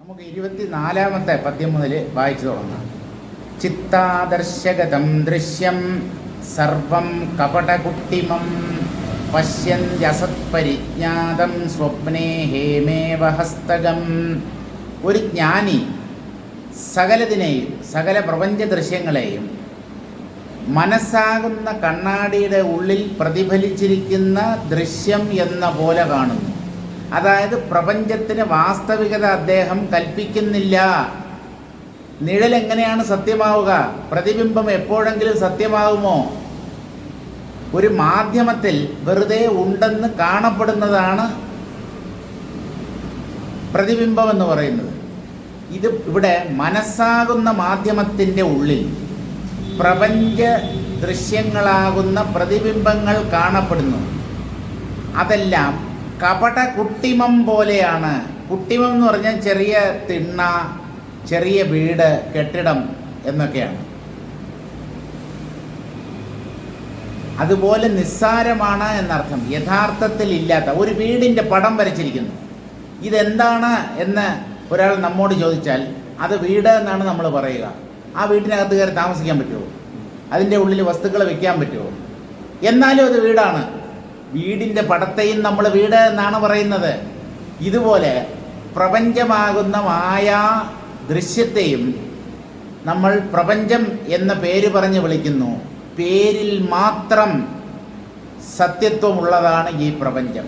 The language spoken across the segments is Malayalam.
നമുക്ക് 24-ാമത്തെ പദ്യം മുതൽ വായിച്ചു തുടങ്ങാം. ചിത്താദർശഗതം ദൃശ്യം സർവം കപടകുട്ടിമം പശ്യന്യസത്പരിജ്ഞാതം സ്വപ്നേ ഹേമേവ ഹസ്തകം. ഒരു ജ്ഞാനി സകലതിനെയും സകല പ്രപഞ്ച ദൃശ്യങ്ങളെയും മനസ്സാകുന്ന കണ്ണാടിയുടെ ഉള്ളിൽ പ്രതിഫലിച്ചിരിക്കുന്ന ദൃശ്യം എന്ന പോലെ കാണുന്നു. അതായത് പ്രപഞ്ചത്തിന് വാസ്തവികത അദ്ദേഹം കൽപ്പിക്കുന്നില്ല. നിഴൽ എങ്ങനെയാണ് സത്യമാവുക? പ്രതിബിംബം എപ്പോഴെങ്കിലും സത്യമാകുമോ? ഒരു മാധ്യമത്തിൽ വെറുതെ ഉണ്ടെന്ന് കാണപ്പെടുന്നതാണ് പ്രതിബിംബം എന്ന് പറയുന്നത്. ഇത് ഇവിടെ മനസ്സാകുന്ന മാധ്യമത്തിൻ്റെ ഉള്ളിൽ പ്രപഞ്ച ദൃശ്യങ്ങളാകുന്ന പ്രതിബിംബങ്ങൾ കാണപ്പെടുന്നു. അതെല്ലാം കപട കുട്ടിമം പോലെയാണ്. കുട്ടിമം എന്ന് പറഞ്ഞാൽ ചെറിയ തിണ്ണ, ചെറിയ വീട്, കെട്ടിടം എന്നൊക്കെയാണ്. അതുപോലെ നിസ്സാരമാണ് എന്നർത്ഥം. യഥാർത്ഥത്തിൽ ഇല്ലാത്ത ഒരു വീടിൻ്റെ പടം വരച്ചിരിക്കുന്നു. ഇതെന്താണ് എന്ന് ഒരാൾ നമ്മോട് ചോദിച്ചാൽ അത് വീട് എന്നാണ് നമ്മൾ പറയുക. ആ വീട്ടിനകത്ത് കയറി താമസിക്കാൻ പറ്റുമോ? അതിൻ്റെ ഉള്ളിൽ വസ്തുക്കൾ വെക്കാൻ പറ്റുമോ? എന്നാലും അത് വീടാണ്. വീടിൻ്റെ പടത്തെയും നമ്മൾ വീട് എന്നാണ് പറയുന്നത്. ഇതുപോലെ പ്രപഞ്ചമാകുന്ന മായാ ദൃശ്യത്തെയും നമ്മൾ പ്രപഞ്ചം എന്ന പേര് പറഞ്ഞ് വിളിക്കുന്നു. പേരിൽ മാത്രം സത്യത്വമുള്ളതാണ് ഈ പ്രപഞ്ചം.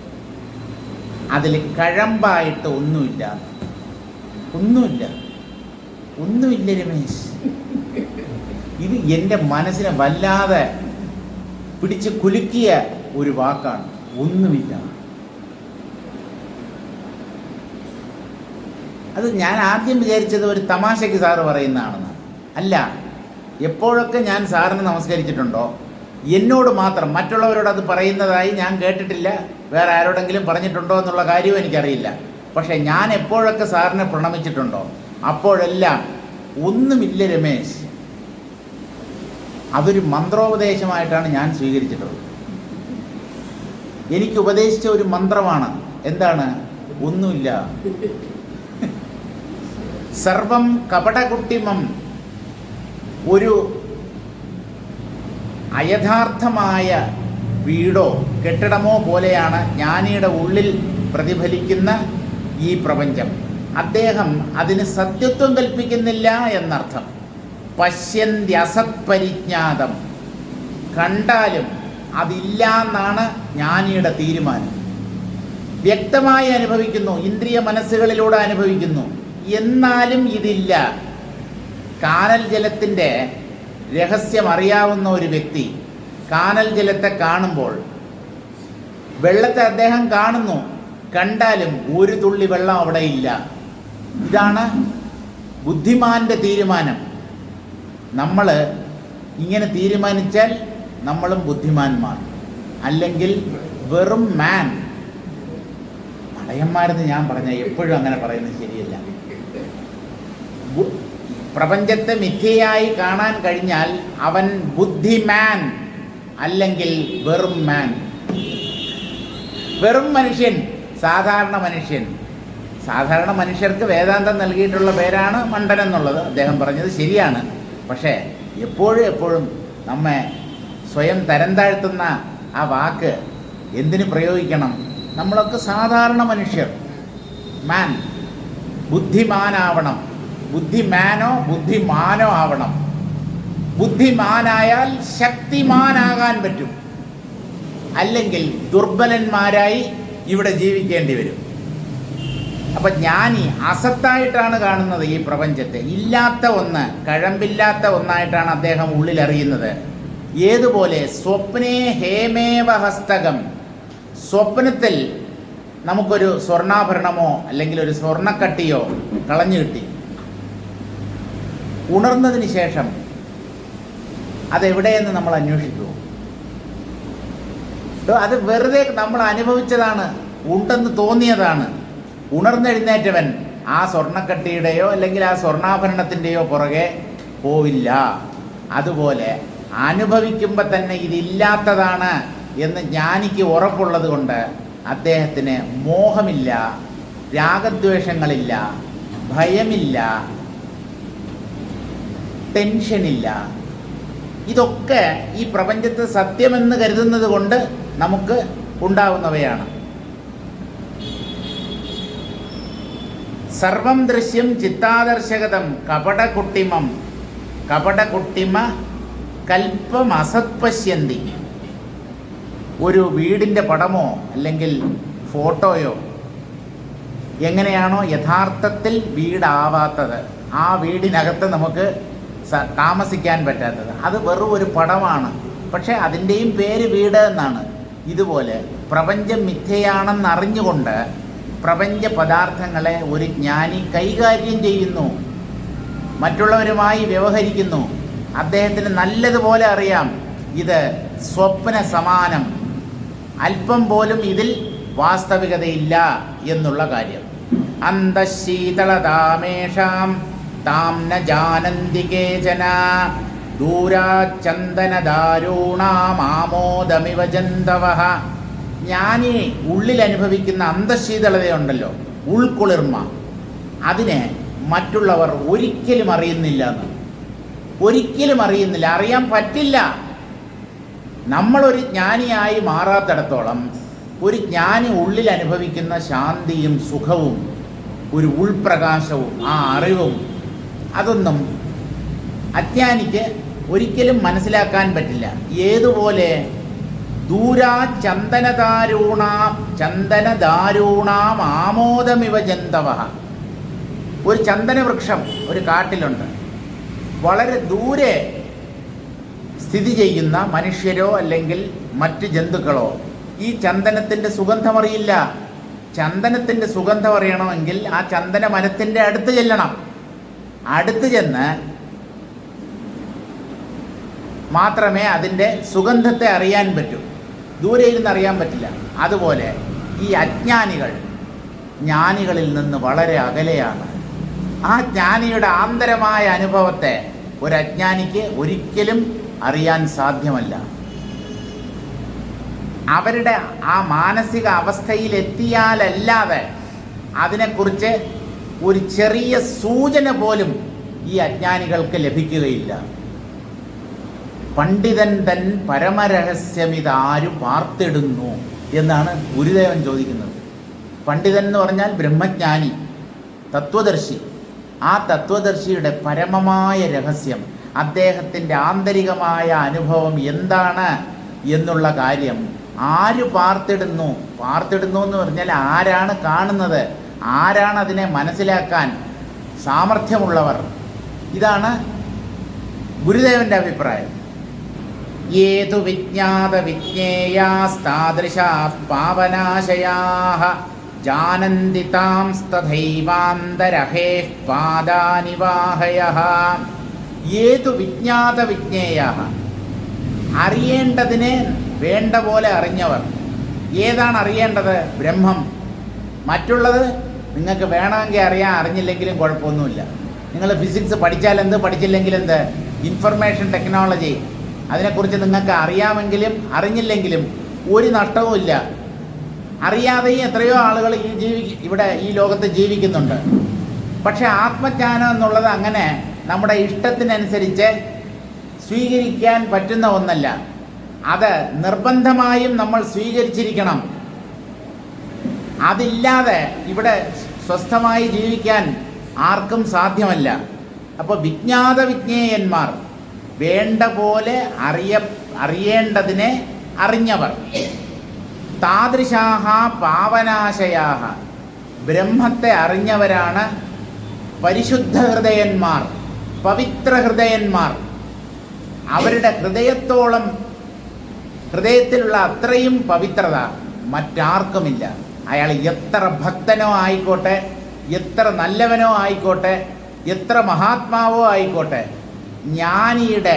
അതിൽ കഴമ്പായിട്ട് ഒന്നുമില്ല. ഒന്നുമില്ല രമേശ്. ഇത് എൻ്റെ മനസ്സിനെ വല്ലാതെ പിടിച്ച് കുലുക്കിയ ഒരു വാക്കാണ്. ഒന്നുമില്ല. അത് ഞാൻ ആദ്യം വിചാരിച്ചത് ഒരു തമാശയ്ക്ക് സാറ് പറയുന്നതാണെന്ന്. അല്ല, എപ്പോഴൊക്കെ ഞാൻ സാറിന് നമസ്കരിച്ചിട്ടുണ്ടോ എന്നോട് മാത്രം, മറ്റുള്ളവരോട് അത് പറയുന്നതായി ഞാൻ കേട്ടിട്ടില്ല. വേറെ ആരോടെങ്കിലും പറഞ്ഞിട്ടുണ്ടോ എന്നുള്ള കാര്യവും എനിക്കറിയില്ല. പക്ഷേ ഞാൻ എപ്പോഴൊക്കെ സാറിനെ പ്രണമിച്ചിട്ടുണ്ടോ അപ്പോഴെല്ലാം ഒന്നുമില്ല രമേശ്. അതൊരു മന്ത്രോപദേശമായിട്ടാണ് ഞാൻ സ്വീകരിച്ചിട്ടുള്ളത്. എനിക്ക് ഉപദേശിച്ച ഒരു മന്ത്രമാണ്. എന്താണ്? ഒന്നുമില്ല. സർവം കപടകുട്ടിമം. ഒരു അയഥാർത്ഥമായ വീടോ കെട്ടിടമോ പോലെയാണ് ജ്ഞാനിയുടെ ഉള്ളിൽ പ്രതിഫലിക്കുന്ന ഈ പ്രപഞ്ചം. അദ്ദേഹം അതിന് സത്യത്വം കൽപ്പിക്കുന്നില്ല എന്നർത്ഥം. പശ്യന്യസത്പരിജ്ഞാതം. കണ്ടാലും അതില്ല എന്നാണ് ജ്ഞാനിയുടെ തീരുമാനം. വ്യക്തമായി അനുഭവിക്കുന്നു, ഇന്ദ്രിയ മനസ്സുകളിലൂടെ അനുഭവിക്കുന്നു, എന്നാലും ഇതില്ല. കാനൽ ജലത്തിൻ്റെ രഹസ്യം അറിയാവുന്ന ഒരു വ്യക്തി കാനൽ ജലത്തെ കാണുമ്പോൾ വെള്ളത്തെ അദ്ദേഹം കാണുന്നു, കണ്ടാലും ഒരു തുള്ളി വെള്ളം അവിടെ ഇല്ല. ഇതാണ് ബുദ്ധിമാന്റെ തീരുമാനം. നമ്മൾ ഇങ്ങനെ തീരുമാനിച്ചാൽ നമ്മളും ബുദ്ധിമാന്മാർ, അല്ലെങ്കിൽ വെറും മാൻ. മടയന്മാരെന്ന് ഞാൻ പറഞ്ഞ എപ്പോഴും അങ്ങനെ പറയുന്നത് ശരിയല്ല. പ്രപഞ്ചത്തെ മിഥ്യയായി കാണാൻ കഴിഞ്ഞാൽ അവൻ ബുദ്ധിമാൻ, അല്ലെങ്കിൽ വെറും മാൻ. വെറും മനുഷ്യൻ, സാധാരണ മനുഷ്യൻ. സാധാരണ മനുഷ്യർക്ക് വേദാന്തം നൽകിയിട്ടുള്ള പേരാണ് മണ്ടൻ എന്നുള്ളത്. അദ്ദേഹം പറഞ്ഞത് ശരിയാണ്. പക്ഷേ എപ്പോഴും നമ്മെ സ്വയം തരം താഴ്ത്തുന്ന ആ വാക്ക് എന്തിന് പ്രയോഗിക്കണം? നമ്മളൊക്കെ സാധാരണ മനുഷ്യർ. മാൻ. ബുദ്ധിമാനാവണം. ബുദ്ധിമാനോ ബുദ്ധിമാനോ ആവണം. ബുദ്ധിമാനായാൽ ശക്തിമാനാകാൻ പറ്റും, അല്ലെങ്കിൽ ദുർബലന്മാരായി ഇവിടെ ജീവിക്കേണ്ടി വരും. അപ്പം ജ്ഞാനി അസത്തായിട്ടാണ് കാണുന്നത് ഈ പ്രപഞ്ചത്തെ. ഇല്ലാത്ത ഒന്ന്, കഴമ്പില്ലാത്ത ഒന്നായിട്ടാണ് അദ്ദേഹം ഉള്ളിലറിയുന്നത്. ഏതുപോലെ? സ്വപ്നേ ഹേമേവ ഹസ്തകം. സ്വപ്നത്തിൽ നമുക്കൊരു സ്വർണ്ണാഭരണമോ അല്ലെങ്കിൽ ഒരു സ്വർണ്ണക്കട്ടിയോ കളഞ്ഞു കിട്ടി. ഉണർന്നതിന് ശേഷം അതെവിടെയെന്ന് നമ്മൾ അന്വേഷിക്കുമോ? അത് വെറുതെ നമ്മൾ അനുഭവിച്ചതാണ്, ഉണ്ടെന്ന് തോന്നിയതാണ്. ഉണർന്നെഴുന്നേറ്റവൻ ആ സ്വർണ്ണക്കട്ടിയുടെയോ അല്ലെങ്കിൽ ആ സ്വർണ്ണാഭരണത്തിൻ്റെയോ പുറകെ പോവില്ല. അതുപോലെ അനുഭവിക്കുമ്പോൾ തന്നെ ഇതില്ലാത്തതാണ് എന്ന് ജ്ഞാനിക്ക് ഉറപ്പുള്ളത് കൊണ്ട് അദ്ദേഹത്തിന് മോഹമില്ല, രാഗദ്വേഷങ്ങളില്ല, ഭയമില്ല, ടെൻഷനില്ല. ഇതൊക്കെ ഈ പ്രപഞ്ചത്തെ സത്യമെന്ന് കരുതുന്നത് കൊണ്ട് നമുക്ക് ഉണ്ടാവുന്നവയാണ്. സർവം ദൃശ്യം ചിത്താദർശകതം കപടകുട്ടിമ കൽപ്പമസത്പശ്യന്തി. ഒരു വീടിൻ്റെ പടമോ അല്ലെങ്കിൽ ഫോട്ടോയോ എങ്ങനെയാണോ യഥാർത്ഥത്തിൽ വീടാവാത്തത്, ആ വീടിനകത്ത് നമുക്ക് താമസിക്കാൻ പറ്റാത്തത്, അത് വെറും ഒരു പടമാണ്, പക്ഷേ അതിൻ്റെയും പേര് വീട് എന്നാണ്. ഇതുപോലെ പ്രപഞ്ചം മിഥ്യയാണെന്നറിഞ്ഞുകൊണ്ട് പ്രപഞ്ച പദാർത്ഥങ്ങളെ ഒരു ജ്ഞാനി കൈകാര്യം ചെയ്യുന്നു, മറ്റുള്ളവരുമായി വ്യവഹരിക്കുന്നു. അദ്ദേഹത്തിന് നല്ലതുപോലെ അറിയാം ഇത് സ്വപ്ന സമാനം, അല്പം പോലും ഇതിൽ വാസ്തവികതയില്ല എന്നുള്ള കാര്യം. അന്തശീതളതാമേഷാം താം ന ജാനന്തി കേചന ദൂരാചന്ദനദാരൂണാമാമോദമിവ ജന്തവഃ. ജ്ഞാനി ഉള്ളിൽ അനുഭവിക്കുന്ന അന്തശീതളതയുണ്ടല്ലോ, ഉൾക്കുളിർമ, അതിനെ മറ്റുള്ളവർ ഒരിക്കലും അറിയുന്നില്ല എന്ന്. ഒരിക്കലും അറിയുന്നില്ല, അറിയാൻ പറ്റില്ല. നമ്മളൊരു ജ്ഞാനിയായി മാറാത്തിടത്തോളം ഒരു ജ്ഞാനി ഉള്ളിൽ അനുഭവിക്കുന്ന ശാന്തിയും സുഖവും ഒരു ഉൾപ്രകാശവും ആ അറിവും അതൊന്നും അജ്ഞാനിക്ക് ഒരിക്കലും മനസ്സിലാക്കാൻ പറ്റില്ല. ഏതുപോലെ ദൂരാ ചന്ദനദാരൂണാം ആമോദമിവ ജന്തവഃ. ഒരു ചന്ദനവൃക്ഷം ഒരു കാട്ടിലുണ്ട്. വളരെ ദൂരെ സ്ഥിതി ചെയ്യുന്ന മനുഷ്യരോ അല്ലെങ്കിൽ മറ്റ് ജന്തുക്കളോ ഈ ചന്ദനത്തിൻ്റെ സുഗന്ധമറിയില്ല. ചന്ദനത്തിൻ്റെ സുഗന്ധം അറിയണമെങ്കിൽ ആ ചന്ദന മരത്തിൻ്റെ അടുത്ത് ചെല്ലണം. അടുത്ത് ചെന്ന് മാത്രമേ അതിൻ്റെ സുഗന്ധത്തെ അറിയാൻ പറ്റൂ, ദൂരെ ഇരുന്ന് അറിയാൻ പറ്റില്ല. അതുപോലെ ഈ അജ്ഞാനികൾ ജ്ഞാനികളിൽ നിന്ന് വളരെ അകലെയാണ്. ആ ജ്ഞാനിയുടെ ആന്തരമായ അനുഭവത്തെ ഒരു അജ്ഞാനിക്ക് ഒരിക്കലും അറിയാൻ സാധ്യമല്ല. അവരുടെ ആ മാനസിക അവസ്ഥയിലെത്തിയാലല്ലാതെ അതിനെക്കുറിച്ച് ഒരു ചെറിയ സൂചന പോലും ഈ അജ്ഞാനികൾക്ക് ലഭിക്കുകയില്ല. പണ്ഡിതൻ തൻ പരമരഹസ്യമിതാരു പാർത്തിടുന്നു എന്നാണ് ഗുരുദേവൻ ചോദിക്കുന്നത്. പണ്ഡിതൻ എന്ന് പറഞ്ഞാൽ ബ്രഹ്മജ്ഞാനി, തത്വദർശി. ആ തത്വദർശിയുടെ പരമമായ രഹസ്യം, അദ്ദേഹത്തിൻ്റെ ആന്തരികമായ അനുഭവം എന്താണ് എന്നുള്ള കാര്യം ആര് പാർത്തിടുന്നു എന്ന് പറഞ്ഞാൽ ആരാണ് കാണുന്നത്, ആരാണ് അതിനെ മനസ്സിലാക്കാൻ സാമർഥ്യമുള്ളവർ. ഇതാണ് ഗുരുദേവൻ്റെ അഭിപ്രായം. ഏതു വിജ്ഞാത വിജ്ഞേയാസ്താദൃശാഃ പാവനാശയാഃ ജാനന്തി താംസ്തഥൈവാന്തരഹേഃ പാദാനിവാഹയഃ. ഏതു വിജ്ഞാത വിജ്ഞേയാഃ, അറിയേണ്ടതിനെ വേണ്ട പോലെ അറിഞ്ഞവർ. ഏതാണ് അറിയേണ്ടത്? ബ്രഹ്മം. മറ്റുള്ളത് നിങ്ങൾക്ക് വേണമെങ്കിൽ അറിയാൻ, അറിഞ്ഞില്ലെങ്കിലും കുഴപ്പമൊന്നുമില്ല. നിങ്ങൾ ഫിസിക്സ് പഠിച്ചാൽ എന്ത്, പഠിച്ചില്ലെങ്കിൽ എന്ത്, ഇൻഫർമേഷൻ ടെക്നോളജി അതിനെക്കുറിച്ച് നിങ്ങൾക്ക് അറിയാമെങ്കിലും അറിഞ്ഞില്ലെങ്കിലും ഒരു നഷ്ടവുമില്ല. അറിയാതെയും എത്രയോ ആളുകൾ ഇവിടെ ഈ ലോകത്ത് ജീവിക്കുന്നുണ്ട്. പക്ഷേ ആത്മജ്ഞാനം എന്നുള്ളത് അങ്ങനെ നമ്മുടെ ഇഷ്ടത്തിനനുസരിച്ച് സ്വീകരിക്കാൻ പറ്റുന്ന ഒന്നല്ല. അത് നിർബന്ധമായും നമ്മൾ സ്വീകരിച്ചിരിക്കണം. അതില്ലാതെ ഇവിടെ സ്വസ്ഥമായി ജീവിക്കാൻ ആർക്കും സാധ്യമല്ല. അപ്പോൾ വിജ്ഞാത വിജ്ഞേയന്മാർ, വേണ്ട പോലെ അറിയേണ്ടതിനെ അറിഞ്ഞവർ. താദൃശാഹ പാവനാശയാഹ, ബ്രഹ്മത്തെ അറിഞ്ഞവരാണ് പരിശുദ്ധ ഹൃദയന്മാർ, പവിത്ര ഹൃദയന്മാർ. അവരുടെ ഹൃദയത്തോളം, ഹൃദയത്തിലുള്ള അത്രയും പവിത്രത മറ്റാർക്കുമില്ല. അയാൾ എത്ര ഭക്തനോ ആയിക്കോട്ടെ, എത്ര നല്ലവനോ ആയിക്കോട്ടെ, എത്ര മഹാത്മാവോ ആയിക്കോട്ടെ, ജ്ഞാനിയുടെ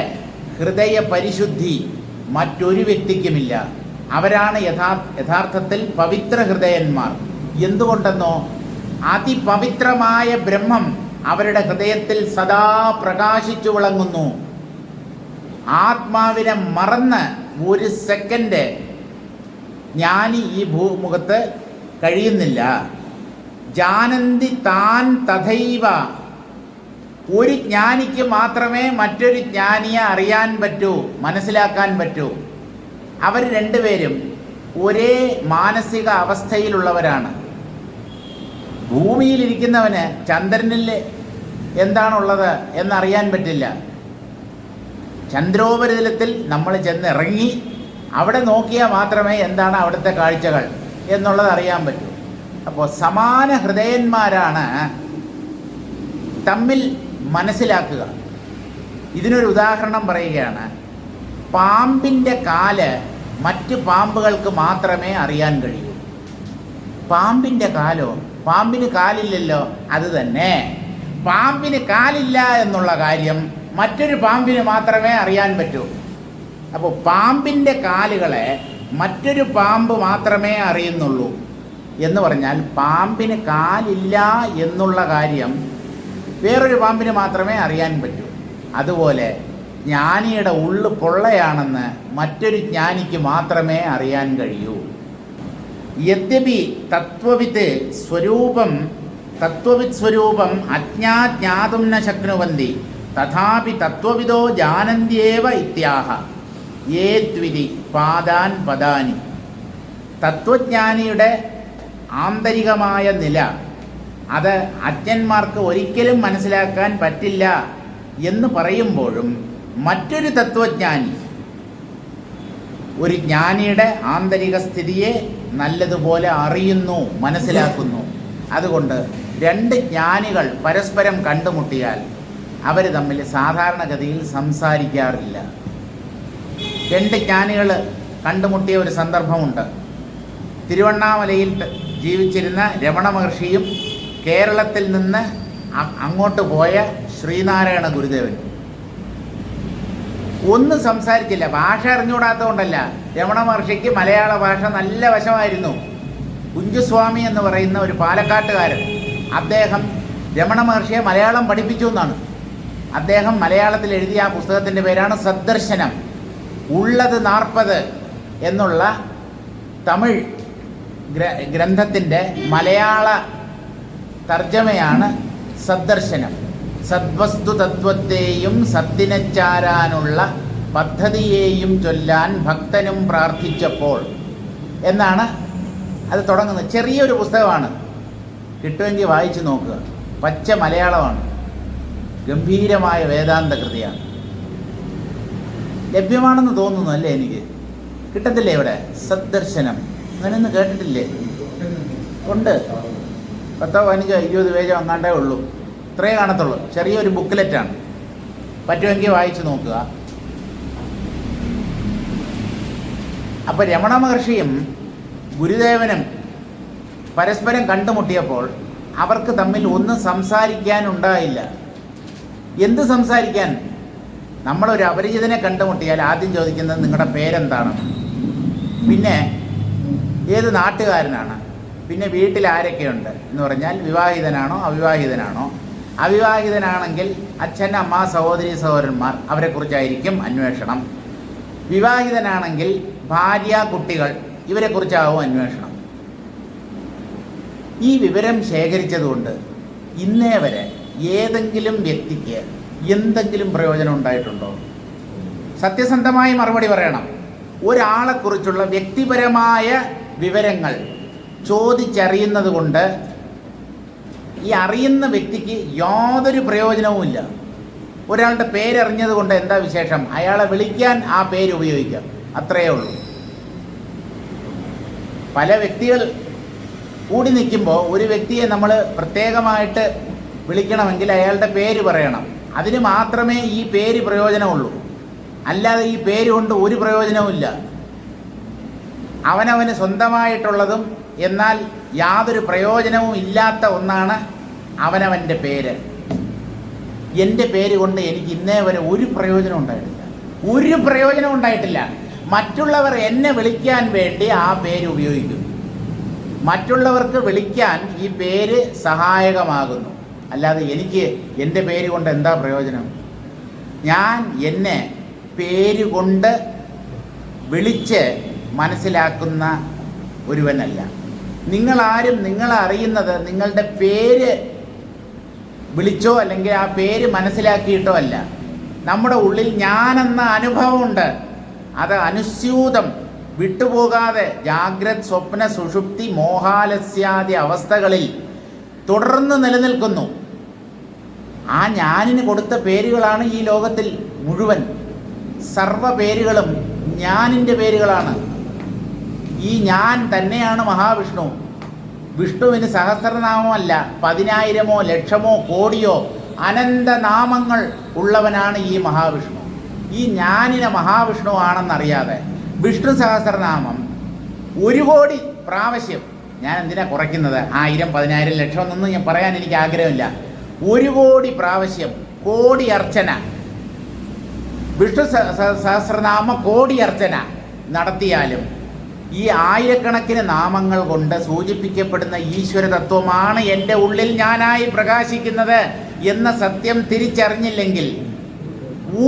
ഹൃദയ പരിശുദ്ധി മറ്റൊരു വ്യക്തിക്കുമില്ല. അവരാണ് യഥാർത്ഥത്തിൽ പവിത്ര ഹൃദയന്മാർ. എന്തുകൊണ്ടെന്നോ, അതിപവിത്രമായ ബ്രഹ്മം അവരുടെ ഹൃദയത്തിൽ സദാ പ്രകാശിച്ചു വിളങ്ങുന്നു. ആത്മാവിനെ മറന്ന് ഒരു സെക്കൻഡ് ജ്ഞാനി ഈ ഭൂമുഖത്ത് കഴിയുന്നില്ല. ജാനന്തി താൻ തഥൈവ. ഒരു ജ്ഞാനിക്ക് മാത്രമേ മറ്റൊരു ജ്ഞാനിയെ അറിയാൻ പറ്റൂ, മനസ്സിലാക്കാൻ പറ്റൂ. അവർ രണ്ടുപേരും ഒരേ മാനസിക അവസ്ഥയിലുള്ളവരാണ്. ഭൂമിയിലിരിക്കുന്നവന് ചന്ദ്രനിൽ എന്താണുള്ളത് എന്നറിയാൻ പറ്റില്ല. ചന്ദ്രോപരിതലത്തിൽ നമ്മൾ ചെന്നിറങ്ങി അവിടെ നോക്കിയാൽ മാത്രമേ എന്താണ് അവിടുത്തെ കാഴ്ചകൾ എന്നുള്ളത് അറിയാൻ പറ്റൂ. അപ്പോൾ സമാന ഹൃദയന്മാരാണ് തമ്മിൽ മനസ്സിലാക്കുക. ഇതിനൊരു ഉദാഹരണം പറയുകയാണ്. പാമ്പിൻ്റെ കാല് മറ്റ് പാമ്പുകൾക്ക് മാത്രമേ അറിയാൻ കഴിയൂ. പാമ്പിൻ്റെ കാലോ? പാമ്പിന് കാലില്ലല്ലോ. അത് തന്നെ, പാമ്പിന് കാലില്ല എന്നുള്ള കാര്യം മറ്റൊരു പാമ്പിന് മാത്രമേ അറിയാൻ പറ്റൂ. അപ്പോൾ പാമ്പിൻ്റെ കാലുകളെ മറ്റൊരു പാമ്പ് മാത്രമേ അറിയുന്നുള്ളൂ എന്ന് പറഞ്ഞാൽ പാമ്പിന് കാലില്ല എന്നുള്ള കാര്യം വേറൊരു പാമ്പിന് മാത്രമേ അറിയാൻ പറ്റൂ. അതുപോലെ ജ്ഞാനിയുടെ ഉള്ളു പൊള്ളയാണെന്ന് മറ്റൊരു ജ്ഞാനിക്ക് മാത്രമേ അറിയാൻ കഴിയൂ. യദ്യപി തത്വവിത് സ്വരൂപം അജ്ഞാജ്ഞാതും ന ശക്നുവന്തി തഥാപി തത്വവിദോ ജാനന്ത്യേവ ഇത്യാഹ യേ ദ്വിതി പാദാൻ പദാനി. തത്വജ്ഞാനിയുടെ ആന്തരികമായ നില അത് അജ്ഞന്മാർക്ക് ഒരിക്കലും മനസ്സിലാക്കാൻ പറ്റില്ല എന്ന് പറയുമ്പോഴും മറ്റൊരു തത്വജ്ഞാനി ഒരു ജ്ഞാനിയുടെ ആന്തരിക സ്ഥിതിയെ നല്ലതുപോലെ അറിയുന്നു, മനസ്സിലാക്കുന്നു. അതുകൊണ്ട് രണ്ട് ജ്ഞാനികൾ പരസ്പരം കണ്ടുമുട്ടിയാൽ അവർ തമ്മിൽ സാധാരണഗതിയിൽ സംസാരിക്കാറില്ല. രണ്ട് ജ്ഞാനികൾ കണ്ടുമുട്ടിയ ഒരു സന്ദർഭമുണ്ട്. തിരുവണ്ണാമലയിൽ ജീവിച്ചിരുന്ന രമണ മഹർഷിയും കേരളത്തിൽ നിന്ന് അങ്ങോട്ട് പോയ ശ്രീനാരായണ ഗുരുദേവൻ ഒന്നും സംസാരിച്ചില്ല. ഭാഷ അറിഞ്ഞുകൂടാത്തതുകൊണ്ടല്ല, രമണ മഹർഷിക്ക് മലയാള ഭാഷ നല്ല വശമായിരുന്നു. കുഞ്ചുസ്വാമി എന്ന് പറയുന്ന ഒരു പാലക്കാട്ടുകാരൻ, അദ്ദേഹം രമണ മഹർഷിയെ മലയാളം പഠിപ്പിച്ചു എന്നാണ്. അദ്ദേഹം മലയാളത്തിൽ എഴുതിയ ആ പുസ്തകത്തിൻ്റെ പേരാണ് സദ്ദർശനം. ഉള്ളത് 40 എന്നുള്ള തമിഴ് ഗ്രന്ഥത്തിൻ്റെ മലയാള തർജ്ജമയാണ് സദ്ദർശനം. സദ്വസ്തു തത്വത്തെയും സദ്ദിനച്ചാരാനുള്ള പദ്ധതിയെയും ചൊല്ലാൻ ഭക്തനും പ്രാർത്ഥിച്ചപ്പോൾ എന്നാണ് അത് തുടങ്ങുന്നത്. ചെറിയൊരു പുസ്തകമാണ്, കിട്ടുമെങ്കിൽ വായിച്ചു നോക്കുക. പച്ച മലയാളമാണ്, ഗംഭീരമായ വേദാന്ത കൃതിയാണ്. ലഭ്യമാണെന്ന് തോന്നുന്നു അല്ലേ? എനിക്ക് കിട്ടത്തില്ലേ ഇവിടെ? സദ്ദർശനം അങ്ങനെയൊന്നും കേട്ടിട്ടില്ലേ? ഉണ്ട്, 10, 15, 20 പേജോ അങ്ങാണ്ടേ ഉള്ളൂ. ഇത്രയേ കാണത്തുള്ളൂ. ചെറിയൊരു ബുക്ക്ലെറ്റാണ്, പറ്റുമെങ്കിൽ വായിച്ചു നോക്കുക. അപ്പോൾ രമണ മഹർഷിയും ഗുരുദേവനും പരസ്പരം കണ്ടുമുട്ടിയപ്പോൾ അവർക്ക് തമ്മിൽ ഒന്നും സംസാരിക്കാനുണ്ടായില്ല. എന്ത് സംസാരിക്കാൻ? നമ്മളൊരു അപരിചിതനെ കണ്ടുമുട്ടിയാൽ ആദ്യം ചോദിക്കുന്നത് നിങ്ങളുടെ പേരെന്താണ്, പിന്നെ ഏത് നാട്ടുകാരനാണ്, പിന്നെ വീട്ടിൽ ആരൊക്കെയുണ്ട് എന്ന് പറഞ്ഞാൽ വിവാഹിതനാണോ അവിവാഹിതനാണോ. അവിവാഹിതനാണെങ്കിൽ അച്ഛൻ, അമ്മ, സഹോദരി, സഹോദരന്മാർ അവരെക്കുറിച്ചായിരിക്കും അന്വേഷണം. വിവാഹിതനാണെങ്കിൽ ഭാര്യ, കുട്ടികൾ ഇവരെക്കുറിച്ചാവും അന്വേഷണം. ഈ വിവരം ശേഖരിച്ചതുകൊണ്ട് ഇന്നേ വരെ ഏതെങ്കിലും വ്യക്തിക്ക് എന്തെങ്കിലും പ്രയോജനം ഉണ്ടായിട്ടുണ്ടോ? സത്യസന്ധമായി മറുപടി പറയണം. ഒരാളെക്കുറിച്ചുള്ള വ്യക്തിപരമായ വിവരങ്ങൾ ചോദിച്ചറിയുന്നത് കൊണ്ട് ഈ അറിയുന്ന വ്യക്തിക്ക് യാതൊരു പ്രയോജനവുമില്ല. ഒരാളുടെ പേരറിഞ്ഞത് കൊണ്ട് എന്താ വിശേഷം? അയാളെ വിളിക്കാൻ ആ പേര് ഉപയോഗിക്കാം, അത്രയേ ഉള്ളൂ. പല വ്യക്തികൾ കൂടി നിൽക്കുമ്പോൾ ഒരു വ്യക്തിയെ നമ്മൾ പ്രത്യേകമായിട്ട് വിളിക്കണമെങ്കിൽ അയാളുടെ പേര് പറയണം. അതിന് മാത്രമേ ഈ പേര് പ്രയോജനമുള്ളൂ. അല്ലാതെ ഈ പേര് കൊണ്ട് ഒരു പ്രയോജനവുമില്ല. അവനവന് സ്വന്തമായിട്ടുള്ളതും എന്നാൽ യാതൊരു പ്രയോജനവും ഇല്ലാത്ത ഒന്നാണ് അവനവൻ്റെ പേര്. എൻ്റെ പേര് കൊണ്ട് എനിക്ക് ഇന്നേ വരെ ഒരു പ്രയോജനം ഉണ്ടായിട്ടില്ല. ഒരു പ്രയോജനം ഉണ്ടായിട്ടില്ല. മറ്റുള്ളവർ എന്നെ വിളിക്കാൻ വേണ്ടി ആ പേര് ഉപയോഗിക്കുന്നു. മറ്റുള്ളവർക്ക് വിളിക്കാൻ ഈ പേര് സഹായകമാകുന്നു. അല്ലാതെ എനിക്ക് എൻ്റെ പേര് കൊണ്ട് എന്താ പ്രയോജനം? ഞാൻ എന്നെ പേരുകൊണ്ട് വിളിച്ച് മനസ്സിലാക്കുന്ന ഒരുവനല്ല. നിങ്ങളാരും നിങ്ങളെ അറിയുന്നത് നിങ്ങളുടെ പേര് വിളിച്ചോ അല്ലെങ്കിൽ ആ പേര് മനസ്സിലാക്കിയിട്ടോ അല്ല. നമ്മുടെ ഉള്ളിൽ ഞാനെന്ന അനുഭവമുണ്ട്. അത് അനുസ്യൂതം വിട്ടുപോകാതെ ജാഗ്രത് സ്വപ്ന സുഷുപ്തി മോഹാലസ്യാദി അവസ്ഥകളിൽ തുടർന്ന് നിലനിൽക്കുന്നു. ആ ഞാനിന് കൊടുത്ത പേരുകളാണ് ഈ ലോകത്തിൽ മുഴുവൻ. സർവ പേരുകളും ഞാനിൻ്റെ പേരുകളാണ്. ഈ ഞാൻ തന്നെയാണ് മഹാവിഷ്ണു. വിഷ്ണുവിന് സഹസ്രനാമമല്ല, 10,000-മോ ലക്ഷമോ കോടിയോ അനന്തനാമങ്ങൾ ഉള്ളവനാണ് ഈ മഹാവിഷ്ണു. ഈ ഞാനിനെ മഹാവിഷ്ണു ആണെന്നറിയാതെ വിഷ്ണു സഹസ്രനാമം 1 കോടി പ്രാവശ്യം, ഞാൻ എന്തിനാ കുറയ്ക്കുന്നത്, 1000, 10,000, ലക്ഷം എന്നൊന്നും ഞാൻ പറയാൻ എനിക്ക് ആഗ്രഹമില്ല. 1 കോടി പ്രാവശ്യം കോടി അർച്ചന, വിഷ്ണു സഹസ്രനാമ കോടി അർച്ചന നടത്തിയാലും ഈ ആയിരക്കണക്കിന് നാമങ്ങൾ കൊണ്ട് സൂചിപ്പിക്കപ്പെടുന്ന ഈശ്വര തത്വമാണ് എൻ്റെ ഉള്ളിൽ ഞാനായി പ്രകാശിക്കുന്നത് എന്ന സത്യം തിരിച്ചറിഞ്ഞില്ലെങ്കിൽ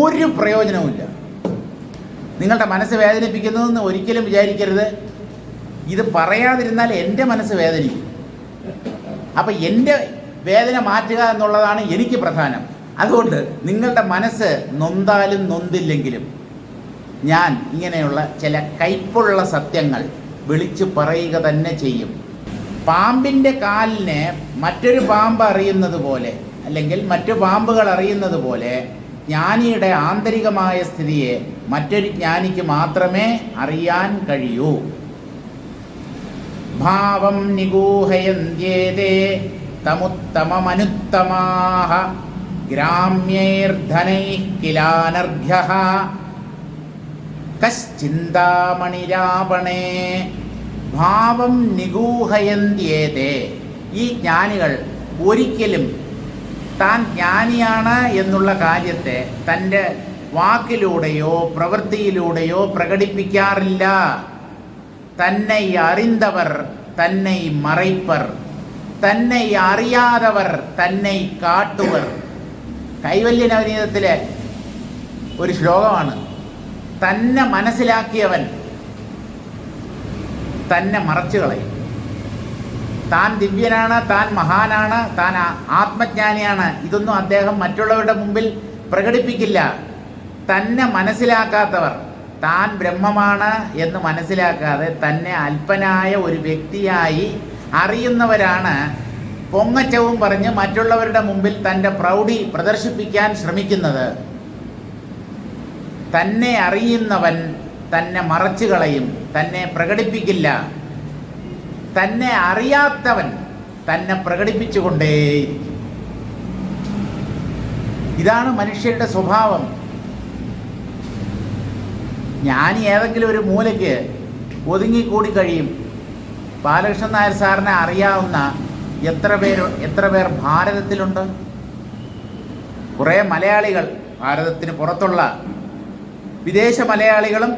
ഒരു പ്രയോജനവുമില്ല. നിങ്ങളുടെ മനസ്സ് വേദനിപ്പിക്കുന്നതെന്ന് ഒരിക്കലും വിചാരിക്കരുത്. ഇത് പറയാതിരുന്നാൽ എൻ്റെ മനസ്സ് വേദനിക്കും. അപ്പം എൻ്റെ വേദന മാറ്റുക എന്നുള്ളതാണ് എനിക്ക് പ്രധാനം. അതുകൊണ്ട് നിങ്ങളുടെ മനസ്സ് നൊന്താലും നൊന്തില്ലെങ്കിലും ഞാൻ ഇങ്ങനെയുള്ള ചില കയ്പുള്ള സത്യങ്ങൾ വിളിച്ചു പറയുക തന്നെ ചെയ്യും. പാമ്പിൻ്റെ കാലിനെ മറ്റൊരു പാമ്പ് അറിയുന്നത് പോലെ, അല്ലെങ്കിൽ മറ്റു പാമ്പുകൾ അറിയുന്നത് പോലെ, ജ്ഞാനിയുടെ ആന്തരികമായ സ്ഥിതിയെ മറ്റൊരു ജ്ഞാനിക്ക് മാത്രമേ അറിയാൻ കഴിയൂ. ഭാവം നിഗൂഹയന്ത്യേതേ തമുത്തമമനുത്തമാഃ ഗ്രാമ്യൈർധനൈഃ കിലാനർഘ്യഃ കശ്ചിന്താമണിരാപണേ. ഭാവം നിഗൂഹയന്ത്യേതേ. ഈ ജ്ഞാനികൾ ഒരിക്കലും താൻ ജ്ഞാനിയാണ് എന്നുള്ള കാര്യത്തെ തൻ്റെ വാക്കിലൂടെയോ പ്രവൃത്തിയിലൂടെയോ പ്രകടിപ്പിക്കാറില്ല. തന്നെ അറിന്തവർ തന്നെ മറൈപ്പർ, തന്നെ അറിയാതവർ തന്നെ കാട്ടുവർ. കൈവല്യനവനീതത്തിലെ ഒരു ശ്ലോകമാണ്. തന്നെ മനസ്സിലാക്കിയവൻ തന്നെ മറച്ചു കളയും. താൻ ദിവ്യനാണ്, താൻ മഹാനാണ്, താൻ ആത്മജ്ഞാനിയാണ്, ഇതൊന്നും അദ്ദേഹം മറ്റുള്ളവരുടെ മുമ്പിൽ പ്രകടിപ്പിക്കില്ല. തന്നെ മനസ്സിലാക്കാത്തവർ, താൻ ബ്രഹ്മമാണ് എന്ന് മനസ്സിലാക്കാതെ തന്നെ അല്പനായ ഒരു വ്യക്തിയായി അറിയുന്നവരാണ് പൊങ്ങച്ചവും പറഞ്ഞ് മറ്റുള്ളവരുടെ മുമ്പിൽ തൻ്റെ പ്രൗഢി പ്രദർശിപ്പിക്കാൻ ശ്രമിക്കുന്നത്. തന്നെ അറിയുന്നവൻ തന്നെ മറച്ചു കളയും, തന്നെ പ്രകടിപ്പിക്കില്ല. തന്നെ അറിയാത്തവൻ തന്നെ പ്രകടിപ്പിച്ചുകൊണ്ടേയിരിക്കും. ഇതാണ് മനുഷ്യരുടെ സ്വഭാവം. ഞാൻ ഏതെങ്കിലും ഒരു മൂലയ്ക്ക് ഒതുങ്ങിക്കൂടി കഴിയും. ബാലകൃഷ്ണൻ നായർ സാറിനെ അറിയാവുന്ന എത്ര പേർ ഭാരതത്തിലുണ്ട്? കുറേ മലയാളികൾ, ഭാരതത്തിന് പുറത്തുള്ള വിദേശ മലയാളികളും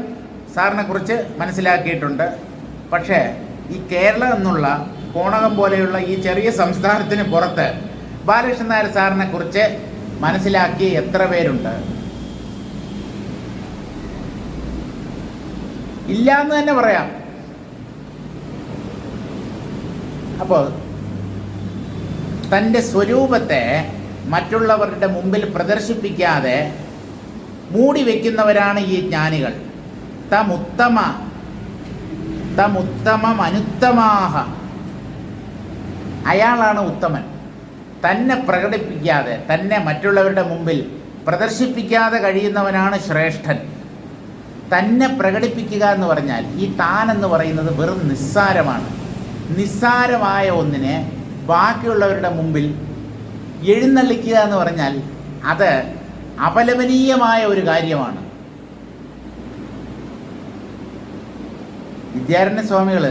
സാറിനെ കുറിച്ച് മനസ്സിലാക്കിയിട്ടുണ്ട്. പക്ഷേ ഈ കേരളം എന്നുള്ള കോണകം പോലെയുള്ള ഈ ചെറിയ സംസ്ഥാനത്തിന് പുറത്ത് ബാലകൃഷ്ണൻ നായർ സാറിനെ കുറിച്ച് മനസ്സിലാക്കിയ എത്ര പേരുണ്ട്? ഇല്ല എന്ന് തന്നെ പറയാം. അപ്പോൾ തൻ്റെ സ്വരൂപത്തെ മറ്റുള്ളവരുടെ മുമ്പിൽ പ്രദർശിപ്പിക്കാതെ മൂടി വയ്ക്കുന്നവരാണ് ഈ ജ്ഞാനികൾ. തമുത്തമമനുത്തമാഃ. അയാളാണ് ഉത്തമൻ. തന്നെ പ്രകടിപ്പിക്കാതെ, തന്നെ മറ്റുള്ളവരുടെ മുമ്പിൽ പ്രദർശിപ്പിക്കാതെ കഴിയുന്നവനാണ് ശ്രേഷ്ഠൻ. തന്നെ പ്രകടിപ്പിക്കുക എന്ന് പറഞ്ഞാൽ ഈ താൻ എന്ന് പറയുന്നത് വെറും നിസ്സാരമാണ്. നിസ്സാരമായ ഒന്നിനെ ബാക്കിയുള്ളവരുടെ മുമ്പിൽ എഴുന്നള്ളിക്കുക എന്ന് പറഞ്ഞാൽ അത് അപലപനീയമായ ഒരു കാര്യമാണ്. വിദ്യാരണ്യ സ്വാമികൾ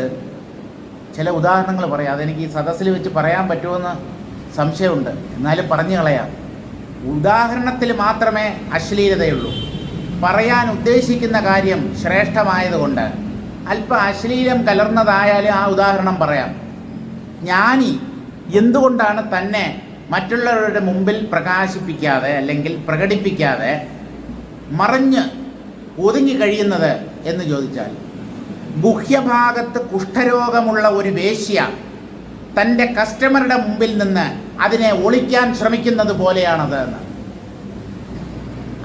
ചില ഉദാഹരണങ്ങൾ പറയാം. അതെനിക്ക് ഈ സദസ്സിൽ വെച്ച് പറയാൻ പറ്റുമെന്ന് സംശയമുണ്ട്, എന്നാലും പറഞ്ഞു കളയാം. ഉദാഹരണത്തിൽ മാത്രമേ അശ്ലീലതയുള്ളൂ. പറയാൻ ഉദ്ദേശിക്കുന്ന കാര്യം ശ്രേഷ്ഠമായതുകൊണ്ട് അല്പം അശ്ലീലം കലർന്നതായാലും ആ ഉദാഹരണം പറയാം. ജ്ഞാനി എന്തുകൊണ്ടാണ് തന്നെ മറ്റുള്ളവരുടെ മുമ്പിൽ പ്രകാശിപ്പിക്കാതെ അല്ലെങ്കിൽ പ്രകടിപ്പിക്കാതെ മറഞ്ഞ് ഒതുങ്ങി കഴിയുന്നത് എന്ന് ചോദിച്ചാൽ, ഗുഹ്യഭാഗത്ത് കുഷ്ഠരോഗമുള്ള ഒരു വേശ്യ തൻ്റെ കസ്റ്റമറുടെ മുമ്പിൽ നിന്ന് അതിനെ ഒളിക്കാൻ ശ്രമിക്കുന്നത് പോലെയാണത് എന്ന്.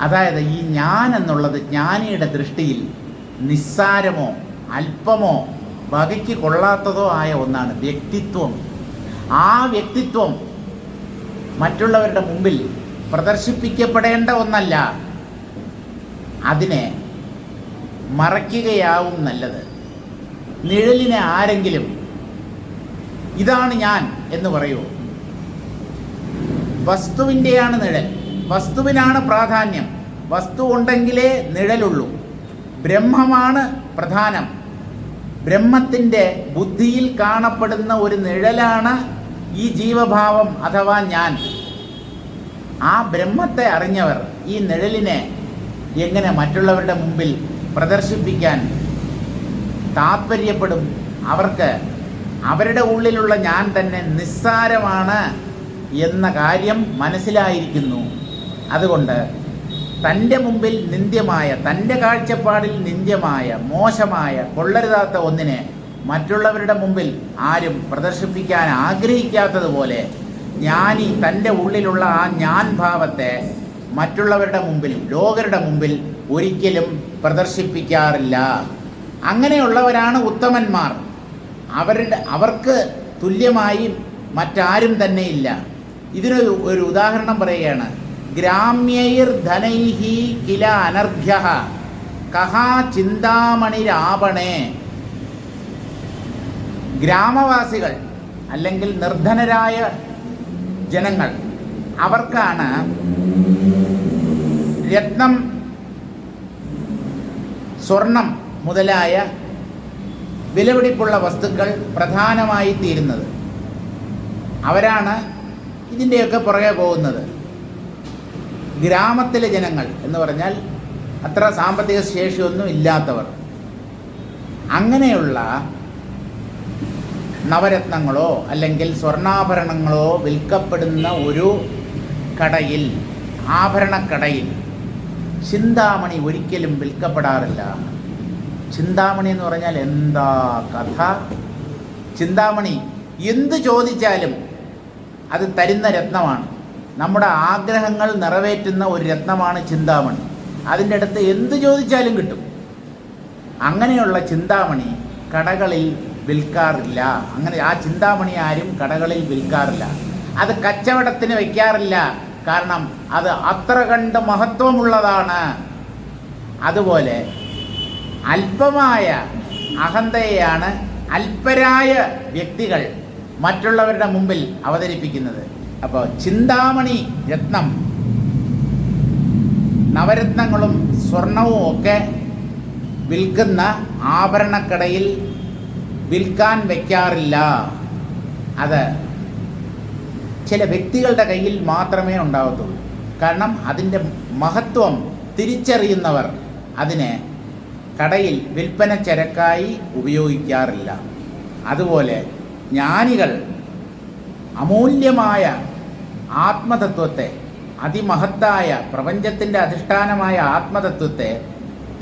അതായത് ഈ ഞാൻ എന്നുള്ളത് ജ്ഞാനിയുടെ ദൃഷ്ടിയിൽ നിസ്സാരമോ അല്പമോ വകയ്ക്ക് കൊള്ളാത്തതോ ആയ ഒന്നാണ് വ്യക്തിത്വം. ആ വ്യക്തിത്വം മറ്റുള്ളവരുടെ മുമ്പിൽ പ്രദർശിപ്പിക്കപ്പെടേണ്ട ഒന്നല്ല. അതിനെ മറയ്ക്കുകയാവും നല്ലത്. നിഴലിനെ ആരെങ്കിലും ഇതാണ് ഞാൻ എന്ന് പറയൂ? വസ്തുവിൻ്റെയാണ് നിഴൽ, വസ്തുവിനാണ് പ്രാധാന്യം. വസ്തു ഉണ്ടെങ്കിലേ നിഴലുള്ളൂ. ബ്രഹ്മമാണ് പ്രധാനം. ബ്രഹ്മത്തിൻ്റെ ബുദ്ധിയിൽ കാണപ്പെടുന്ന ഒരു നിഴലാണ് ഈ ജീവഭാവം അഥവാ ഞാൻ. ആ ബ്രഹ്മത്തെ അറിഞ്ഞവർ ഈ നിഴലിനെ എങ്ങനെ മറ്റുള്ളവരുടെ മുമ്പിൽ പ്രദർശിപ്പിക്കാൻ താത്പര്യപ്പെടും? അവർക്ക് അവരുടെ ഉള്ളിലുള്ള ഞാൻ തന്നെ നിസ്സാരമാണ് എന്ന കാര്യം മനസ്സിലായിരിക്കുന്നു. അതുകൊണ്ട് തൻ്റെ മുമ്പിൽ നിന്ദ്യമായ, തൻ്റെ കാഴ്ചപ്പാടിൽ നിന്ദ്യമായ, മോശമായ, കൊള്ളരുതാത്ത ഒന്നിനെ മറ്റുള്ളവരുടെ മുമ്പിൽ ആരും പ്രദർശിപ്പിക്കാൻ ആഗ്രഹിക്കാത്തതുപോലെ ജ്ഞാനി തൻ്റെ ഉള്ളിലുള്ള ആ ഞാൻ ഭാവത്തെ മറ്റുള്ളവരുടെ മുമ്പിൽ, ലോകരുടെ മുമ്പിൽ ഒരിക്കലും പ്രദർശിപ്പിക്കാറില്ല. അങ്ങനെയുള്ളവരാണ് ഉത്തമന്മാർ. അവർക്ക് തുല്യമായി മറ്റാരും തന്നെ ഇല്ല. ഇതിനൊരു ഉദാഹരണം പറയുകയാണ്. ഗ്രാമ്യൈർ ധനൈഹി കില അനർഘ്യഃ കഹാ ചിന്താമണിരാപണേ. ഗ്രാമവാസികൾ അല്ലെങ്കിൽ നിർധനരായ ജനങ്ങൾ, അവർക്കാണ് രത്നം, സ്വർണം മുതലായ വിലപിടിപ്പുള്ള വസ്തുക്കൾ പ്രധാനമായി തീരുന്നത്. അവരാണ് ഇതിൻ്റെയൊക്കെ പുറകെ പോകുന്നത്. ഗ്രാമത്തിലെ ജനങ്ങൾ എന്ന് പറഞ്ഞാൽ അത്ര സാമ്പത്തിക ശേഷിയൊന്നും ഇല്ലാത്തവർ, അങ്ങനെയുള്ള നവരത്നങ്ങളോ അല്ലെങ്കിൽ സ്വർണ്ണാഭരണങ്ങളോ വിൽക്കപ്പെടുന്ന ഒരു കടയിൽ, ആഭരണക്കടയിൽ ചിന്താമണി ഒരിക്കലും വിൽക്കപ്പെടാറില്ല. ചിന്താമണി എന്ന് പറഞ്ഞാൽ എന്താ കഥ! ചിന്താമണി എന്ത് ചോദിച്ചാലും അത് തരുന്ന രത്നമാണ്. നമ്മുടെ ആഗ്രഹങ്ങൾ നിറവേറ്റുന്ന ഒരു രത്നമാണ് ചിന്താമണി. അതിൻ്റെ അടുത്ത് എന്ത് ചോദിച്ചാലും കിട്ടും. അങ്ങനെയുള്ള ചിന്താമണി കടകളിൽ വിൽക്കാറില്ല. അങ്ങനെ ആ ചിന്താമണി ആരും കടകളിൽ വിൽക്കാറില്ല. അത് കച്ചവടത്തിന് വയ്ക്കാറില്ല. കാരണം അത് അത്ര കണ്ട് മഹത്വമുള്ളതാണ്. അതുപോലെ അല്പമായ അഹന്തയെയാണ് അല്പരായ വ്യക്തികൾ മറ്റുള്ളവരുടെ മുമ്പിൽ അവതരിപ്പിക്കുന്നത്. അപ്പോൾ ചിന്താമണി രത്നം, നവരത്നങ്ങളും സ്വർണവും ഒക്കെ വിൽക്കുന്ന ആഭരണക്കടയിൽ വിൽക്കാൻ വയ്ക്കാറില്ല. അത് ചില വ്യക്തികളുടെ കയ്യിൽ മാത്രമേ ഉണ്ടാകത്തുള്ളൂ. കാരണം അതിൻ്റെ മഹത്വം തിരിച്ചറിയുന്നവർ അതിനെ കടയിൽ വിൽപ്പന ചരക്കായി ഉപയോഗിക്കാറില്ല. അതുപോലെ ജ്ഞാനികൾ അമൂല്യമായ ആത്മതത്വത്തെ, അതിമഹത്തായ പ്രപഞ്ചത്തിൻ്റെ അധിഷ്ഠാനമായ ആത്മതത്വത്തെ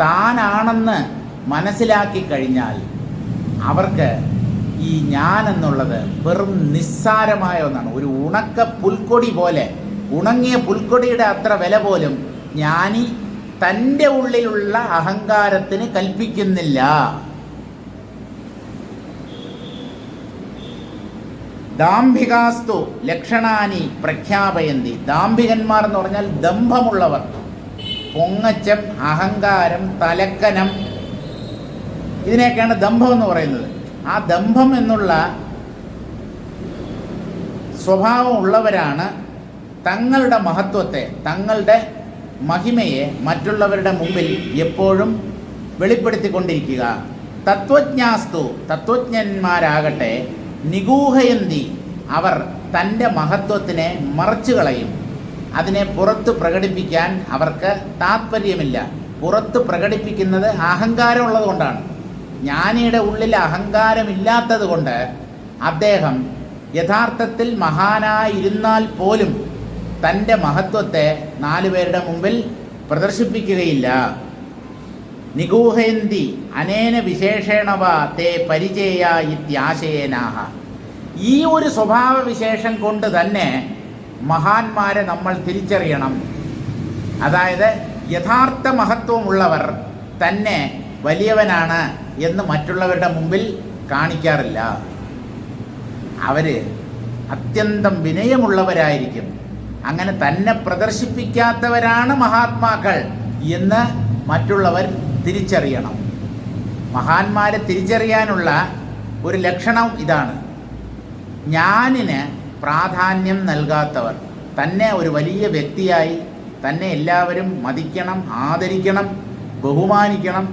താനാണെന്ന് മനസ്സിലാക്കി കഴിഞ്ഞാൽ അവർക്ക് ഈ ഞാൻ എന്നുള്ളത് വെറും നിസ്സാരമായ ഒന്നാണ്. ഒരു ഉണക്ക പുൽക്കൊടി പോലെ, ഉണങ്ങിയ പുൽക്കൊടിയുടെ അത്ര വില പോലും ജ്ഞാനി തൻ്റെ ഉള്ളിലുള്ള അഹങ്കാരത്തിന് കൽപ്പിക്കുന്നില്ല. ദാംഭികാസ്തു ലക്ഷണാനി പ്രഖ്യാപയന്തി. ദാംഭികന്മാർ എന്ന് പറഞ്ഞാൽ ദംഭമുള്ളവർ, പൊങ്ങച്ചം, അഹങ്കാരം, തലക്കനം, ഇതിനെയൊക്കെയാണ് ദംഭം എന്ന് പറയുന്നത്. ആ ദംഭം എന്നുള്ള സ്വഭാവം ഉള്ളവരാണ് തങ്ങളുടെ മഹത്വത്തെ, തങ്ങളുടെ മഹിമയെ മറ്റുള്ളവരുടെ മുമ്പിൽ എപ്പോഴും വെളിപ്പെടുത്തിക്കൊണ്ടിരിക്കുക. തത്വജ്ഞാസ്തു, തത്വജ്ഞന്മാരാകട്ടെ, നിഗൂഹയന്തി, അവർ തൻ്റെ മഹത്വത്തിനെ മറച്ചു കളയും. അതിനെ പുറത്ത് പ്രകടിപ്പിക്കാൻ അവർക്ക് താത്പര്യമില്ല. പുറത്ത് പ്രകടിപ്പിക്കുന്നത് അഹങ്കാരമുള്ളത് കൊണ്ടാണ്. ജ്ഞാനിയുടെ ഉള്ളിൽ അഹങ്കാരമില്ലാത്തത് കൊണ്ട് അദ്ദേഹം യഥാർത്ഥത്തിൽ മഹാനായിരുന്നാൽ പോലും തൻ്റെ മഹത്വത്തെ 4 പേരുടെ മുമ്പിൽ പ്രദർശിപ്പിക്കുകയില്ല. നിഗൂഹയന്തി അനേന വിശേഷേണ വാ തേ പരിചയ ഇത്യാശയേനാഹ. ഈ ഒരു സ്വഭാവ വിശേഷം കൊണ്ട് തന്നെ മഹാന്മാരെ നമ്മൾ തിരിച്ചറിയണം. അതായത് യഥാർത്ഥ മഹത്വമുള്ളവർ തന്നെ വലിയവനാണ് എന്ന് മറ്റുള്ളവരുടെ മുമ്പിൽ കാണിക്കാറില്ല. അവർ അത്യന്തം വിനയമുള്ളവരായിരിക്കും. അങ്ങനെ തന്നെ പ്രദർശിപ്പിക്കാത്തവരാണ് മഹാത്മാക്കൾ എന്ന് മറ്റുള്ളവർ തിരിച്ചറിയണം. മഹാന്മാരെ തിരിച്ചറിയാനുള്ള ഒരു ലക്ഷണം ഇതാണ്. ഞാനിന് പ്രാധാന്യം നൽകാത്തവർ, തന്നെ ഒരു വലിയ വ്യക്തിയായി തന്നെ എല്ലാവരും മതിക്കണം, ആദരിക്കണം, ബഹുമാനിക്കണം,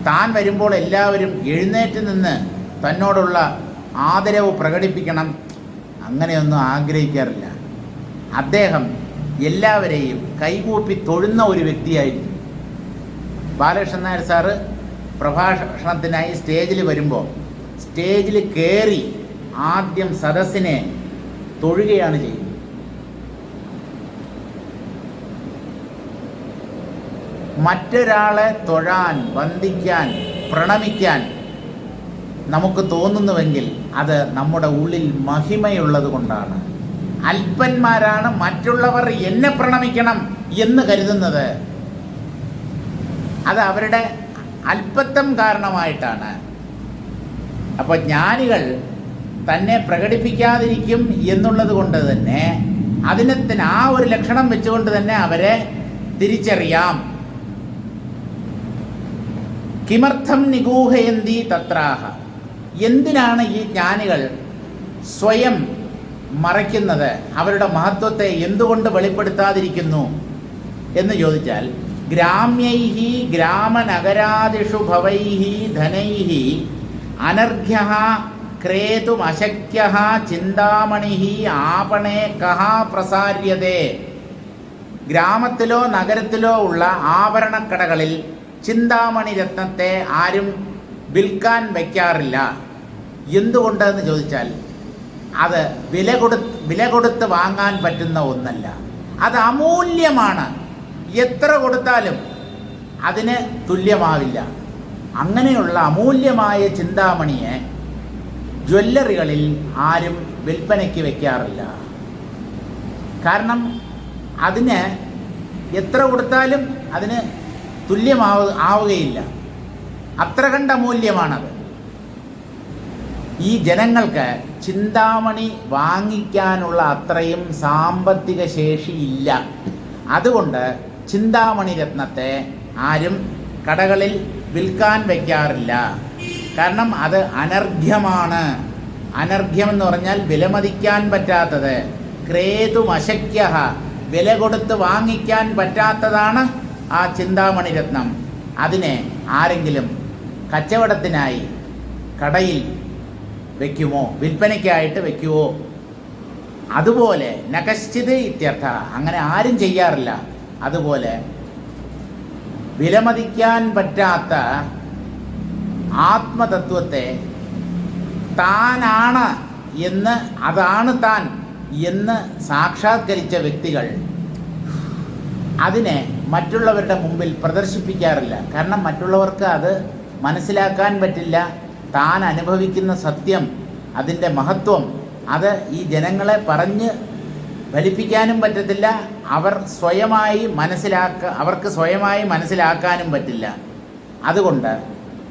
താൻ വരുമ്പോൾ എല്ലാവരും എഴുന്നേറ്റ് നിന്ന് തന്നോടുള്ള ആദരവ് പ്രകടിപ്പിക്കണം, അങ്ങനെയൊന്നും ആഗ്രഹിക്കാറില്ല. അദ്ദേഹം എല്ലാവരെയും കൈകൂപ്പി തൊഴുന്ന ഒരു വ്യക്തിയായിരിക്കും. ബാലകൃഷ്ണൻ നായർ സാറ് പ്രഭാഷണത്തിനായി സ്റ്റേജിൽ വരുമ്പോൾ സ്റ്റേജിൽ കയറി ആദ്യം സദസ്സിനെ തൊഴുകയാണ് ചെയ്യുന്നത്. മറ്റൊരാളെ തൊഴാൻ, വന്ദിക്കാൻ, പ്രണമിക്കാൻ നമുക്ക് തോന്നുന്നുവെങ്കിൽ അത് നമ്മുടെ ഉള്ളിൽ മഹിമയുള്ളത് കൊണ്ടാണ്. അല്പന്മാരാണ് മറ്റുള്ളവർ എന്നെ പ്രണമിക്കണം എന്ന് കരുതുന്നത്. അത് അവരുടെ അല്പത്വം കാരണമായിട്ടാണ്. അപ്പോൾ ജ്ഞാനികൾ തന്നെ പ്രകടിപ്പിക്കാതിരിക്കും എന്നുള്ളത് കൊണ്ട് തന്നെ അതിനത്തിന് ആ ഒരു ലക്ഷണം വെച്ചുകൊണ്ട് തന്നെ അവരെ തിരിച്ചറിയാം. കിമർത്ഥം നിഗൂഹയന്തി തത്രാഹ. എന്തിനാണ് ഈ ജ്ഞാനികൾ സ്വയം മറയ്ക്കുന്നത്? അവരുടെ മഹത്വത്തെ എന്തുകൊണ്ട് വെളിപ്പെടുത്താതിരിക്കുന്നു എന്ന് ചോദിച്ചാൽ, ഗ്രാമ്യൈഹി ഗ്രാമനഗരാദിഷു ഭവൈഹി ധനൈഹി അനർഘ്യഃ ക്രേതും അശക്യഃ ചിന്താമണിഹി ആപണേ കഃ പ്രസാര്യതേ. ഗ്രാമത്തിലോ നഗരത്തിലോ ഉള്ള ആഭരണക്കടകളിൽ ചിന്താമണി രത്നത്തെ ആരും വിൽക്കാൻ വയ്ക്കാറില്ല. എന്തുകൊണ്ടെന്ന് ചോദിച്ചാൽ, അത് വില കൊടുത്ത് വാങ്ങാൻ പറ്റുന്ന ഒന്നല്ല. അത് അമൂല്യമാണ്. എത്ര കൊടുത്താലും അതിന് തുല്യമാവില്ല. അങ്ങനെയുള്ള അമൂല്യമായ ചിന്താമണിയെ ജ്വല്ലറികളിൽ ആരും വിൽപ്പനയ്ക്ക് വയ്ക്കാറില്ല. കാരണം അതിന് എത്ര കൊടുത്താലും അതിന് ആവുകയില്ല. അത്ര കണ്ട മൂല്യമാണത്. ഈ ജനങ്ങൾക്ക് ചിന്താമണി വാങ്ങിക്കാനുള്ള അത്രയും സാമ്പത്തിക ശേഷി ഇല്ല. അതുകൊണ്ട് ചിന്താമണി രത്നത്തെ ആരും കടകളിൽ വിൽക്കാൻ വയ്ക്കാറില്ല. കാരണം അത് അനർഘ്യമാണ്. അനർഘ്യം എന്ന് പറഞ്ഞാൽ വിലമതിക്കാൻ പറ്റാത്തത്. ക്രേതും അശക്യഃ, വില കൊടുത്ത് വാങ്ങിക്കാൻ പറ്റാത്തതാണ് ആ ചിന്താമണി രത്നം. അതിനെ ആരെങ്കിലും കച്ചവടത്തിനായി കടയിൽ വയ്ക്കുമോ, വിൽപ്പനയ്ക്കായിട്ട് വയ്ക്കുമോ? അതുപോലെ നകശ്ചിത് ഇത്യർത്ഥ, അങ്ങനെ ആരും ചെയ്യാറില്ല. അതുപോലെ വിലമതിക്കാൻ പറ്റാത്ത ആത്മതത്വത്തെ താനാണ് എന്ന്, അതാണ് താൻ എന്ന് സാക്ഷാത്കരിച്ച വ്യക്തികൾ അതിനെ മറ്റുള്ളവരുടെ മുമ്പിൽ പ്രദർശിപ്പിക്കാറില്ല. കാരണം മറ്റുള്ളവർക്ക് അത് മനസ്സിലാക്കാൻ പറ്റില്ല. താൻ അനുഭവിക്കുന്ന സത്യം, അതിൻ്റെ മഹത്വം, അത് ഈ ജനങ്ങളെ പറഞ്ഞ് ഫലിപ്പിക്കാനും പറ്റത്തില്ല. അവർക്ക് സ്വയമായി മനസ്സിലാക്കാനും പറ്റില്ല. അതുകൊണ്ട്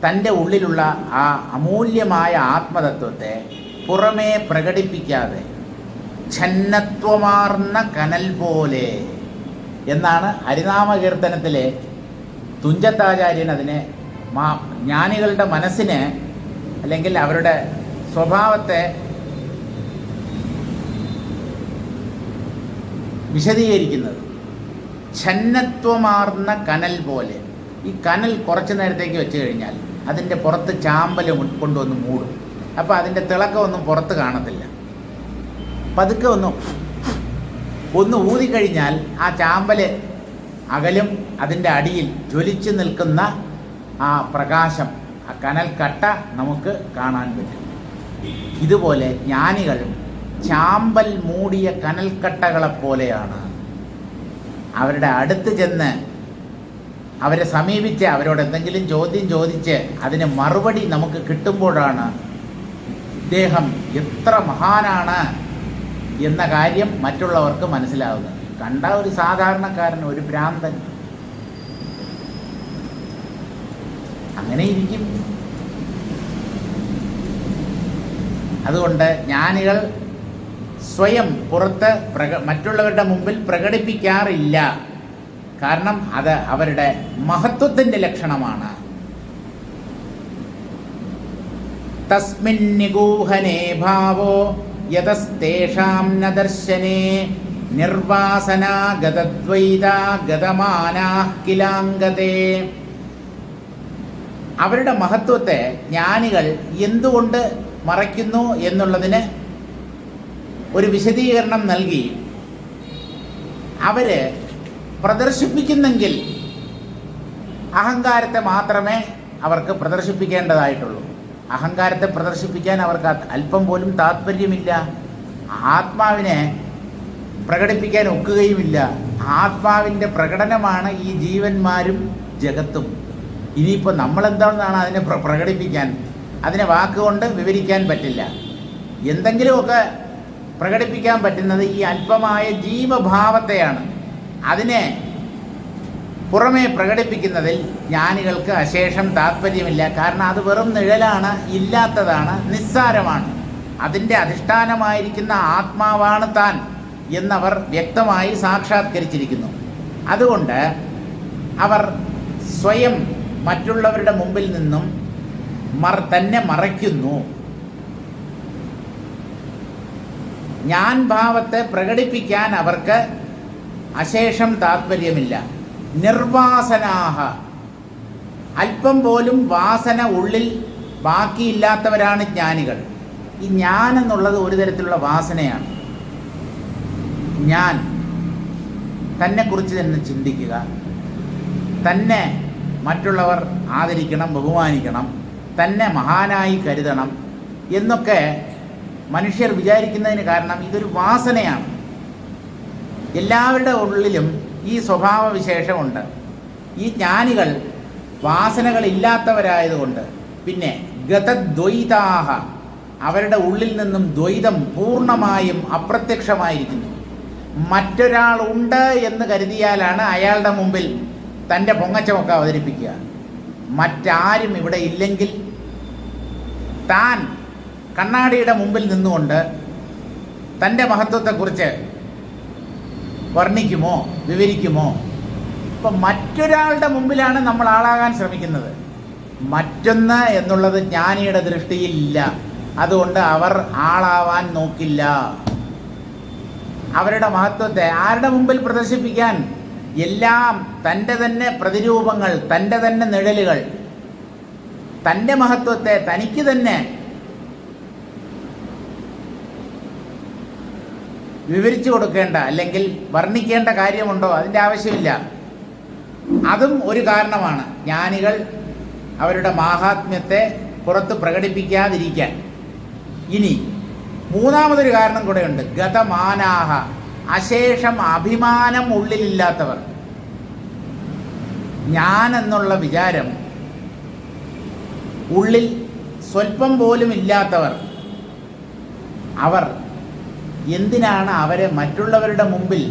തൻ്റെ ഉള്ളിലുള്ള ആ അമൂല്യമായ ആത്മതത്വത്തെ പുറമേ പ്രകടിപ്പിക്കാതെ ഛന്നത്വമാർന്ന കനൽ പോലെ എന്നാണ് ഹരിനാമകീർത്തനത്തിലെ തുഞ്ചത്താചാര്യൻ അതിനെ ജ്ഞാനികളുടെ മനസ്സിനെ അല്ലെങ്കിൽ അവരുടെ സ്വഭാവത്തെ വിശദീകരിക്കുന്നത്. ഛന്നത്വമാർന്ന കനൽ പോലെ. ഈ കനൽ കുറച്ച് നേരത്തേക്ക് വെച്ച് കഴിഞ്ഞാൽ അതിൻ്റെ പുറത്ത് ചാമ്പൽ കൊണ്ടുവന്ന് മൂടും. അപ്പോൾ അതിൻ്റെ തിളക്കമൊന്നും പുറത്ത് കാണത്തില്ല. പതുക്കെ ഒന്ന് ഊതിക്കഴിഞ്ഞാൽ ആ ചാമ്പൽ അകലും. അതിൻ്റെ അടിയിൽ ജ്വലിച്ചു നിൽക്കുന്ന ആ പ്രകാശം, ആ കനൽ കട്ട നമുക്ക് കാണാൻ പറ്റും. ഇതുപോലെ ജ്ഞാനികൾ ചാമ്പൽ മൂടിയ കനൽക്കട്ടകളെപ്പോലെയാണ്. അവരുടെ അടുത്ത് ചെന്ന് അവരെ സമീപിച്ച് അവരോട് എന്തെങ്കിലും ചോദ്യം ചോദിച്ച് അതിന് മറുപടി നമുക്ക് കിട്ടുമ്പോഴാണ് ഇദ്ദേഹം എത്ര മഹാനാണ് എന്ന കാര്യം മറ്റുള്ളവർക്ക് മനസ്സിലാവുന്നത്. കണ്ട ഒരു സാധാരണക്കാരൻ, ഒരു ഭ്രാന്തൻ അങ്ങനെ ഇരിക്കും. അതുകൊണ്ട് ജ്ഞാനികൾ സ്വയം പുറത്ത് മറ്റുള്ളവരുടെ മുമ്പിൽ പ്രകടിപ്പിക്കാറില്ല. കാരണം അത് അവരുടെ മഹത്വത്തിൻ്റെ ലക്ഷണമാണ്. തസ്മിൻ നിഗൂഹനേ ഭാവോ യതസ്തേഷാം ന ദർശനേ നിർവാസനാഗതദ്വൈതാ ഗതമാനാഃ കിലാംഗതേ. അവരുടെ മഹത്വത്തെ ജ്ഞാനികൾ എന്തുകൊണ്ട് മറയ്ക്കുന്നു എന്നുള്ളതിന് ഒരു വിശദീകരണം നൽകി. അവര് പ്രദർശിപ്പിക്കുന്നെങ്കിൽ അഹങ്കാരത്തെ മാത്രമേ അവർക്ക് പ്രദർശിപ്പിക്കേണ്ടതായിട്ടുള്ളൂ. അഹങ്കാരത്തെ പ്രദർശിപ്പിക്കാൻ അവർക്ക് അല്പം പോലും താല്പര്യമില്ല. ആത്മാവിനെ പ്രകടിപ്പിക്കാൻ ഒക്കുകയുമില്ല. ആത്മാവിൻ്റെ പ്രകടനമാണ് ഈ ജീവന്മാരും ജഗത്തും. ഇനിയിപ്പോൾ നമ്മളെന്താണെന്നാണ് അതിനെ പ്രകടിപ്പിക്കാൻ? അതിനെ വാക്കുകൊണ്ട് വിവരിക്കാൻ പറ്റില്ല. എന്തെങ്കിലുമൊക്കെ പ്രകടിപ്പിക്കാൻ പറ്റുന്നത് ഈ അല്പമായ ജീവഭാവത്തെയാണ്. അതിനെ പുറമേ പ്രകടിപ്പിക്കുന്നതിൽ ജ്ഞാനികൾക്ക് അശേഷം താല്പര്യമില്ല. കാരണം അത് വെറും നിഴലാണ്, ഇല്ലാത്തതാണ്, നിസ്സാരമാണ്. അതിൻ്റെ അധിഷ്ഠാനമായിരിക്കുന്ന ആത്മാവാണ് താൻ എന്നവർ വ്യക്തമായി സാക്ഷാത്കരിച്ചിരിക്കുന്നു. അതുകൊണ്ട് അവർ സ്വയം മറ്റുള്ളവരുടെ മുമ്പിൽ നിന്നും തന്നെ മറയ്ക്കുന്നു. ഞാൻ ഭാവത്തെ പ്രകടിപ്പിക്കാൻ അവർക്ക് അശേഷം താല്പര്യമില്ല. നിർവാസനാഹ, അല്പം പോലും വാസന ഉള്ളിൽ ബാക്കിയില്ലാത്തവരാണ് ജ്ഞാനികൾ. ഈ ഞാൻ എന്നുള്ളത് ഒരു തരത്തിലുള്ള വാസനയാണ്. ഞാൻ തന്നെക്കുറിച്ച് തന്നെ ചിന്തിക്കുക, തന്നെ മറ്റുള്ളവർ ആദരിക്കണം, ബഹുമാനിക്കണം, തന്നെ മഹാനായി കരുതണം എന്നൊക്കെ മനുഷ്യർ വിചാരിക്കുന്നതിന് കാരണം ഇതൊരു വാസനയാണ്. എല്ലാവരുടെ ഉള്ളിലും ഈ സ്വഭാവവിശേഷമുണ്ട്. ഈ ജ്ഞാനികൾ വാസനകളില്ലാത്തവരായതുകൊണ്ട് പിന്നെ ഗതദ്വൈതാഹ, അവരുടെ ഉള്ളിൽ നിന്നും ദ്വൈതം പൂർണ്ണമായും അപ്രത്യക്ഷമായിരിക്കുന്നു. മറ്റൊരാൾ ഉണ്ട് എന്ന് കരുതിയാലാണ് അയാളുടെ മുമ്പിൽ തൻ്റെ പൊങ്ങച്ചമൊക്കെ അവതരിപ്പിക്കുക. മറ്റാരും ഇവിടെ ഇല്ലെങ്കിൽ താൻ കണ്ണാടിയുടെ മുമ്പിൽ നിന്നുകൊണ്ട് തൻ്റെ മഹത്വത്തെക്കുറിച്ച് വർണ്ണിക്കുമോ, വിവരിക്കുമോ? ഇപ്പം മറ്റൊരാളുടെ മുമ്പിലാണ് നമ്മൾ ആളാകാൻ ശ്രമിക്കുന്നത്. മറ്റൊന്ന് എന്നുള്ളത് ജ്ഞാനിയുടെ ദൃഷ്ടിയിലില്ല. അതുകൊണ്ട് അവർ ആളാവാൻ നോക്കില്ല. അവരുടെ മഹത്വത്തെ ആരുടെ മുമ്പിൽ പ്രദർശിപ്പിക്കാൻ? എല്ലാം തൻ്റെ തന്നെ പ്രതിരൂപങ്ങൾ, തൻ്റെ തന്നെ നിഴലുകൾ. തൻ്റെ മഹത്വത്തെ തനിക്ക് തന്നെ വിവരിച്ചു കൊടുക്കേണ്ട അല്ലെങ്കിൽ വർണ്ണിക്കേണ്ട കാര്യമുണ്ടോ? അതിൻ്റെ ആവശ്യമില്ല. അതും ഒരു കാരണമാണ് ജ്ഞാനികൾ അവരുടെ മാഹാത്മ്യത്തെ പുറത്ത് പ്രകടിപ്പിക്കാതിരിക്കാൻ. ഇനി മൂന്നാമതൊരു കാരണം കൂടെയുണ്ട്. ഗതമാനാഹ, അശേഷം അഭിമാനം ഉള്ളിലില്ലാത്തവർ. ഞാൻ എന്നുള്ള വിചാരം ഉള്ളിൽ സ്വല്പം പോലും ഇല്ലാത്തവർ. അവർ എന്തിനാണ് അവരെ മറ്റുള്ളവരുടെ മുമ്പിൽ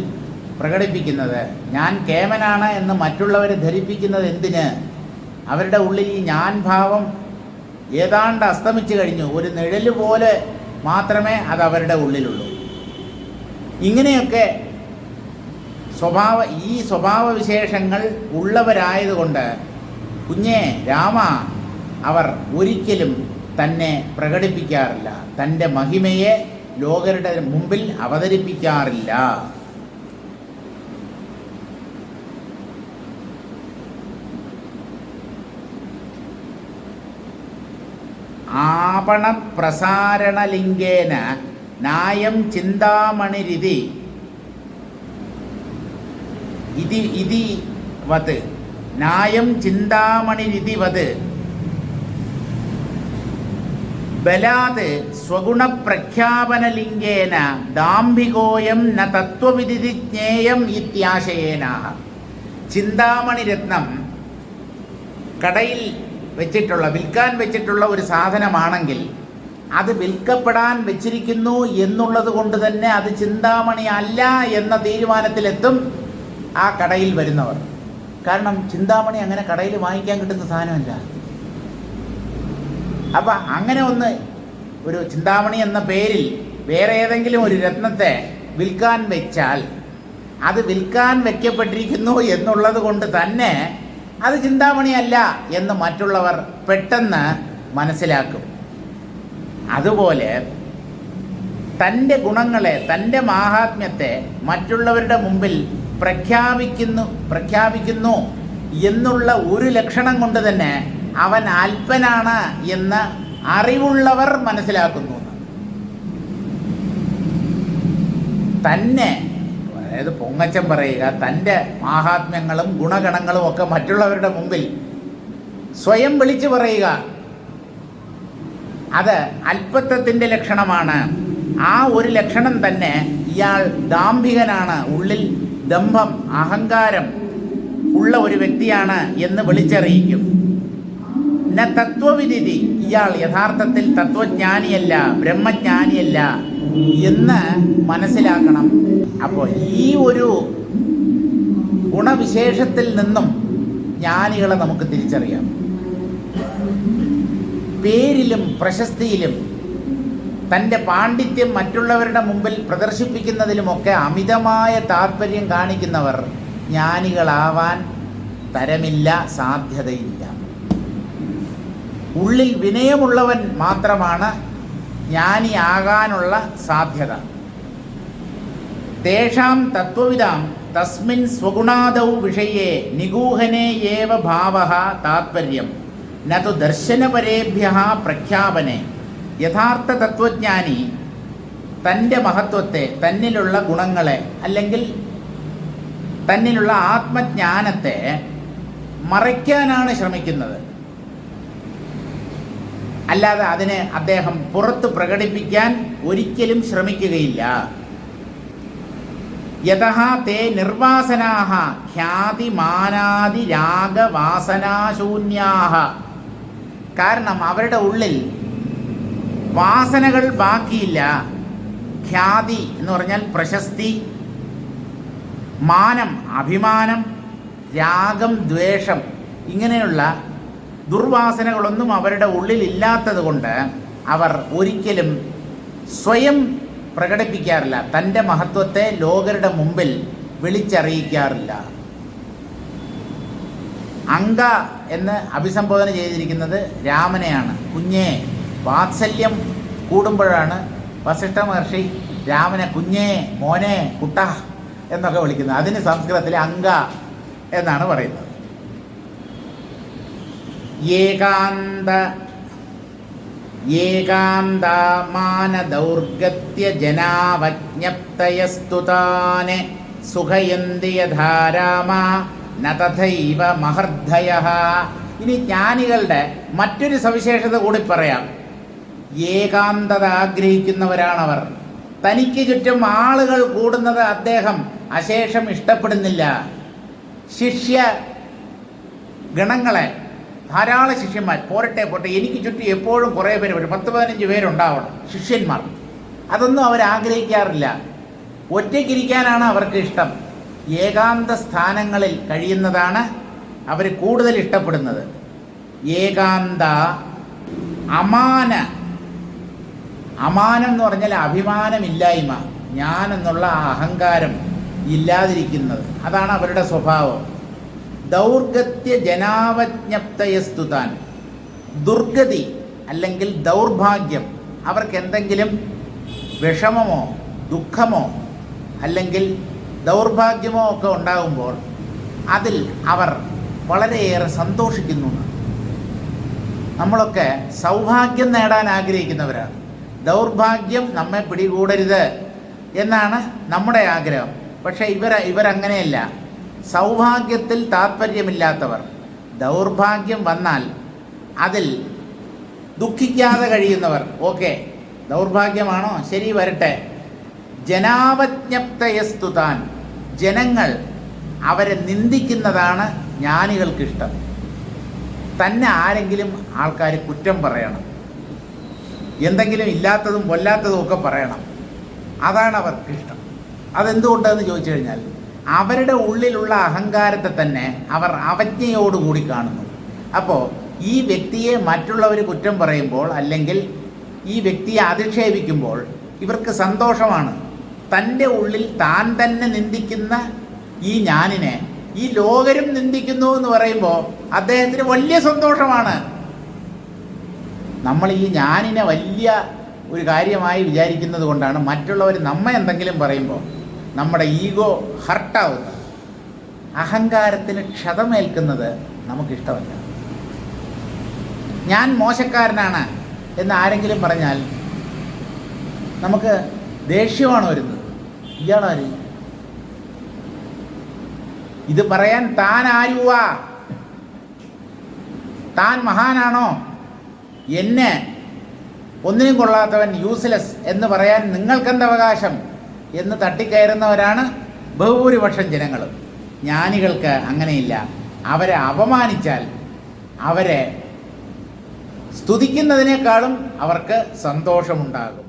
പ്രകടിപ്പിക്കുന്നത്? ഞാൻ കേമനാണ് എന്ന് മറ്റുള്ളവരെ ധരിപ്പിക്കുന്നത് എന്തിന്? അവരുടെ ഉള്ളിൽ ഈ ഞാൻ ഭാവം ഏതാണ്ട് അസ്തമിച്ചു കഴിഞ്ഞു. ഒരു നിഴല് പോലെ മാത്രമേ അത് അവരുടെ ഉള്ളിലുള്ളൂ. ഇങ്ങനെയൊക്കെ ഈ സ്വഭാവവിശേഷങ്ങൾ ഉള്ളവരായതുകൊണ്ട് കുഞ്ഞേ രാമ, അവർ ഒരിക്കലും തന്നെ പ്രകടിപ്പിക്കാറില്ല. തൻ്റെ മഹിമയെ ലോകരുടെ മുമ്പിൽ അവതരിപ്പിക്കാറില്ല. ആപണപ്രസാരണലിംഗേന നായം ചിന്താമണിരിതി വത് നായം ചിന്താമണിരിതിവത് ബലാത് സ്വഗുണപ്രഖ്യാപനലിംഗേന ദാംഭികോയം ന തത്വവിദിതി ജ്ഞേയം ഇത്യാശയേന. ചിന്താമണിരത്നം കടയിൽ വെച്ചിട്ടുള്ള, വിൽക്കാൻ വെച്ചിട്ടുള്ള ഒരു സാധനമാണെങ്കിൽ അത് വിൽക്കപ്പെടാൻ വെച്ചിരിക്കുന്നു എന്നുള്ളത് കൊണ്ട് തന്നെ അത് ചിന്താമണി അല്ല എന്ന തീരുമാനത്തിലെത്തും ആ കടയിൽ വരുന്നവർ. കാരണം ചിന്താമണി അങ്ങനെ കടയിൽ വാങ്ങിക്കാൻ കിട്ടുന്ന സാധനമല്ല. അപ്പം അങ്ങനെ ഒരു ചിന്താമണി എന്ന പേരിൽ വേറെ ഏതെങ്കിലും ഒരു രത്നത്തെ വിൽക്കാൻ വെച്ചാൽ അത് വിൽക്കാൻ വെക്കപ്പെട്ടിരിക്കുന്നു എന്നുള്ളത് കൊണ്ട് തന്നെ അത് ചിന്താമണിയല്ല എന്ന് മറ്റുള്ളവർ പെട്ടെന്ന് മനസ്സിലാക്കും. അതുപോലെ തൻ്റെ ഗുണങ്ങളെ, തൻ്റെ മാഹാത്മ്യത്തെ മറ്റുള്ളവരുടെ മുമ്പിൽ പ്രഖ്യാപിക്കുന്നു എന്നുള്ള ഒരു ലക്ഷണം കൊണ്ട് തന്നെ അവൻ അല്പനാണ് എന്ന് അറിവുള്ളവർ മനസ്സിലാക്കുന്നു. തന്നെ, അതായത് പൊങ്ങച്ചം പറയുക, തൻ്റെ മാഹാത്മ്യങ്ങളും ഗുണഗണങ്ങളും ഒക്കെ മറ്റുള്ളവരുടെ മുമ്പിൽ സ്വയം വിളിച്ചു പറയുക, അത് അല്പത്വത്തിൻ്റെ ലക്ഷണമാണ്. ആ ഒരു ലക്ഷണം തന്നെ ഇയാൾ ദാംഭികനാണ്, ഉള്ളിൽ ദമ്പം, അഹങ്കാരം ഉള്ള ഒരു വ്യക്തിയാണ് എന്ന് വിളിച്ചറിയിക്കും. തത്വവിധി, ഇയാൾ യഥാർത്ഥത്തിൽ തത്വജ്ഞാനിയല്ല, ബ്രഹ്മജ്ഞാനിയല്ല എന്ന് മനസ്സിലാക്കണം. അപ്പോൾ ഈ ഒരു ഗുണവിശേഷത്തിൽ നിന്നും ജ്ഞാനികളെ നമുക്ക് തിരിച്ചറിയാം. പേരിലും പ്രശസ്തിയിലും തൻ്റെ പാണ്ഡിത്യം മറ്റുള്ളവരുടെ മുമ്പിൽ പ്രദർശിപ്പിക്കുന്നതിലുമൊക്കെ അമിതമായ താല്പര്യം കാണിക്കുന്നവർ ജ്ഞാനികളാവാൻ തരമില്ല, സാധ്യതയില്ല. ഉള്ളിൽ വിനയമുള്ളവൻ മാത്രമാണ് ജ്ഞാനിയാകാനുള്ള സാധ്യത. തേഷാം തത്വവിദാം തസ്മിൻ സ്വഗുണാദൗ വിഷയേ നിഗൂഹനേ ഏവ ഭാവഃ താത്പര്യം നതു ദർശനപരേഭ്യഃ പ്രഖ്യാപനെ. യഥാർത്ഥ തത്വജ്ഞാനി തൻ്റെ മഹത്വത്തെ, തന്നിലുള്ള ഗുണങ്ങളെ അല്ലെങ്കിൽ തന്നിലുള്ള ആത്മജ്ഞാനത്തെ മറയ്ക്കാനാണ് ശ്രമിക്കുന്നത്. അല്ലാതെ അതിനെ അദ്ദേഹം പുറത്ത് പ്രകടിപ്പിക്കാൻ ഒരിക്കലും ശ്രമിക്കുകയില്ല. യതഃ തേ നിർവാസനാഃ ഖ്യാതി മാനാദി രാഗവാസനാശൂന്യാഃ. കാരണം അവരുടെ ഉള്ളിൽ വാസനകൾ ബാക്കിയില്ല. ഖ്യാതി എന്ന് പറഞ്ഞാൽ പ്രശസ്തി, മാനം അഭിമാനം, രാഗം ദ്വേഷം, ഇങ്ങനെയുള്ള ദുർവാസനകളൊന്നും അവരുടെ ഉള്ളിൽ ഇല്ലാത്തത് കൊണ്ട് അവർ ഒരിക്കലും സ്വയം പ്രകടിപ്പിക്കാറില്ല, തൻ്റെ മഹത്വത്തെ ലോകരുടെ മുമ്പിൽ വിളിച്ചറിയിക്കാറില്ല. അംഗ എന്ന് അഭിസംബോധന ചെയ്തിരിക്കുന്നത് രാമനെയാണ്. കുഞ്ഞേ, വാത്സല്യം കൂടുമ്പോഴാണ് വസിഷ്ഠ മഹർഷി രാമനെ കുഞ്ഞേ, മോനെ, കുട്ട എന്നൊക്കെ വിളിക്കുന്നത്. അതിന് സംസ്കൃതത്തിൽ അംഗ എന്നാണ് പറയുന്നത്. ഏകാന്തമാനദൗർഗത്യ ജനാവജ്ഞപ്തയസ്തുതാനെ സുഖയന്തി യഥാ രാമ ന തഥൈവ മഹർദ്ധയഃ. ഇനി ജ്ഞാനികളുടെ മറ്റൊരു സവിശേഷത കൂടി പറയാം. ഏകാന്തത ആഗ്രഹിക്കുന്നവരാണവർ. തനിക്ക് ചുറ്റും ആളുകൾ കൂടുന്നത് അദ്ദേഹം അശേഷം ഇഷ്ടപ്പെടുന്നില്ല. ശിഷ്യ ഗണങ്ങളെ, ധാരാളം ശിഷ്യന്മാർ, പോരട്ടെ, എനിക്ക് ചുറ്റും എപ്പോഴും കുറേ പേര്, ഒരു 10-15 പേരുണ്ടാവണം ശിഷ്യന്മാർ. അതൊന്നും അവരാഗ്രഹിക്കാറില്ല. ഒറ്റയ്ക്കിരിക്കാനാണ് അവർക്ക് ഇഷ്ടം. ഏകാന്ത സ്ഥാനങ്ങളിൽ കഴിയുന്നതാണ് അവർ കൂടുതൽ ഇഷ്ടപ്പെടുന്നത്. ഏകാന്ത അമാനം എന്ന് പറഞ്ഞാൽ അഭിമാനമില്ലായ്മ, ഞാൻ എന്നുള്ള അഹങ്കാരം ഇല്ലാതിരിക്കുന്നത്, അതാണ് അവരുടെ സ്വഭാവം. ദൗർഗത്യ ജനാവജ്ഞപ്തയസ്തുതാൻ, ദുർഗതി അല്ലെങ്കിൽ ദൗർഭാഗ്യം, അവർക്ക് എന്തെങ്കിലും വിഷമമോ ദുഃഖമോ അല്ലെങ്കിൽ ദൗർഭാഗ്യമോ ഒക്കെ ഉണ്ടാകുമ്പോൾ അതിൽ അവർ വളരെയേറെ സന്തോഷിക്കുന്നു. നമ്മളൊക്കെ സൗഭാഗ്യം നേടാൻ ആഗ്രഹിക്കുന്നവരാണ്. ദൗർഭാഗ്യം നമ്മെ പിടികൂടരുത് എന്നാണ് നമ്മുടെ ആഗ്രഹം. പക്ഷേ ഇവരങ്ങനെയല്ല. സൗഭാഗ്യത്തിൽ താല്പര്യമില്ലാത്തവർ. ദൗർഭാഗ്യം വന്നാൽ അതിൽ ദുഃഖിക്കാതെ കഴിയുന്നവർ. ഓക്കെ, ദൗർഭാഗ്യമാണോ, ശരി, വരട്ടെ. തന്നെ ആരെങ്കിലും ആൾക്കാർ കുറ്റം പറയണം, എന്തെങ്കിലും ഇല്ലാത്തതും കൊല്ലാത്തതും ഒക്കെ പറയണം. അതാണ് അവർക്കിഷ്ടം. അതെന്തുകൊണ്ടെന്ന് ചോദിച്ചു കഴിഞ്ഞാൽ അവരുടെ ഉള്ളിലുള്ള അഹങ്കാരത്തെ തന്നെ അവർ അവജ്ഞയോടുകൂടി കാണുന്നു. അപ്പോൾ ഈ വ്യക്തിയെ മറ്റുള്ളവർ കുറ്റം പറയുമ്പോൾ അല്ലെങ്കിൽ ഈ വ്യക്തിയെ അധിക്ഷേപിക്കുമ്പോൾ ഇവർക്ക് സന്തോഷമാണ്. തൻ്റെ ഉള്ളിൽ താൻ തന്നെ നിന്ദിക്കുന്ന ഈ ഞാനിനെ ഈ ലോകരും നിന്ദിക്കുന്നു എന്ന് പറയുമ്പോൾ അദ്ദേഹത്തിന് വലിയ സന്തോഷമാണ്. നമ്മൾ ഈ ഞാനിനെ വലിയ ഒരു കാര്യമായി വിചാരിക്കുന്നത് കൊണ്ടാണ് മറ്റുള്ളവർ നമ്മെ എന്തെങ്കിലും പറയുമ്പോൾ നമ്മുടെ ഈഗോ ഹർട്ടാവുന്നത്, അഹങ്കാരത്തിന് ക്ഷതമേൽക്കുന്നത് നമുക്കിഷ്ടമല്ല. ഞാൻ മോശക്കാരനാണ് എന്ന് ആരെങ്കിലും പറഞ്ഞാൽ നമുക്ക് ദേഷ്യമാണ് വരുന്നത്. ഇയാളാര്? ഇത് പറയാൻ താൻ ആരുവാ? താൻ മഹാനാണോ? എന്നെ ഒന്നിനും കൊള്ളാത്തവൻ, യൂസ്ലെസ് എന്ന് പറയാൻ നിങ്ങൾക്കെന്ത് അവകാശം എന്ന് തട്ടിക്കയറുന്നവരാണ് ബഹുഭൂരിപക്ഷം ജനങ്ങൾ. ജ്ഞാനികൾക്ക് അങ്ങനെയില്ല. അവരെ അപമാനിച്ചാൽ, അവരെ സ്തുതിക്കുന്നതിനേക്കാളും അവർക്ക് സന്തോഷമുണ്ടാകും.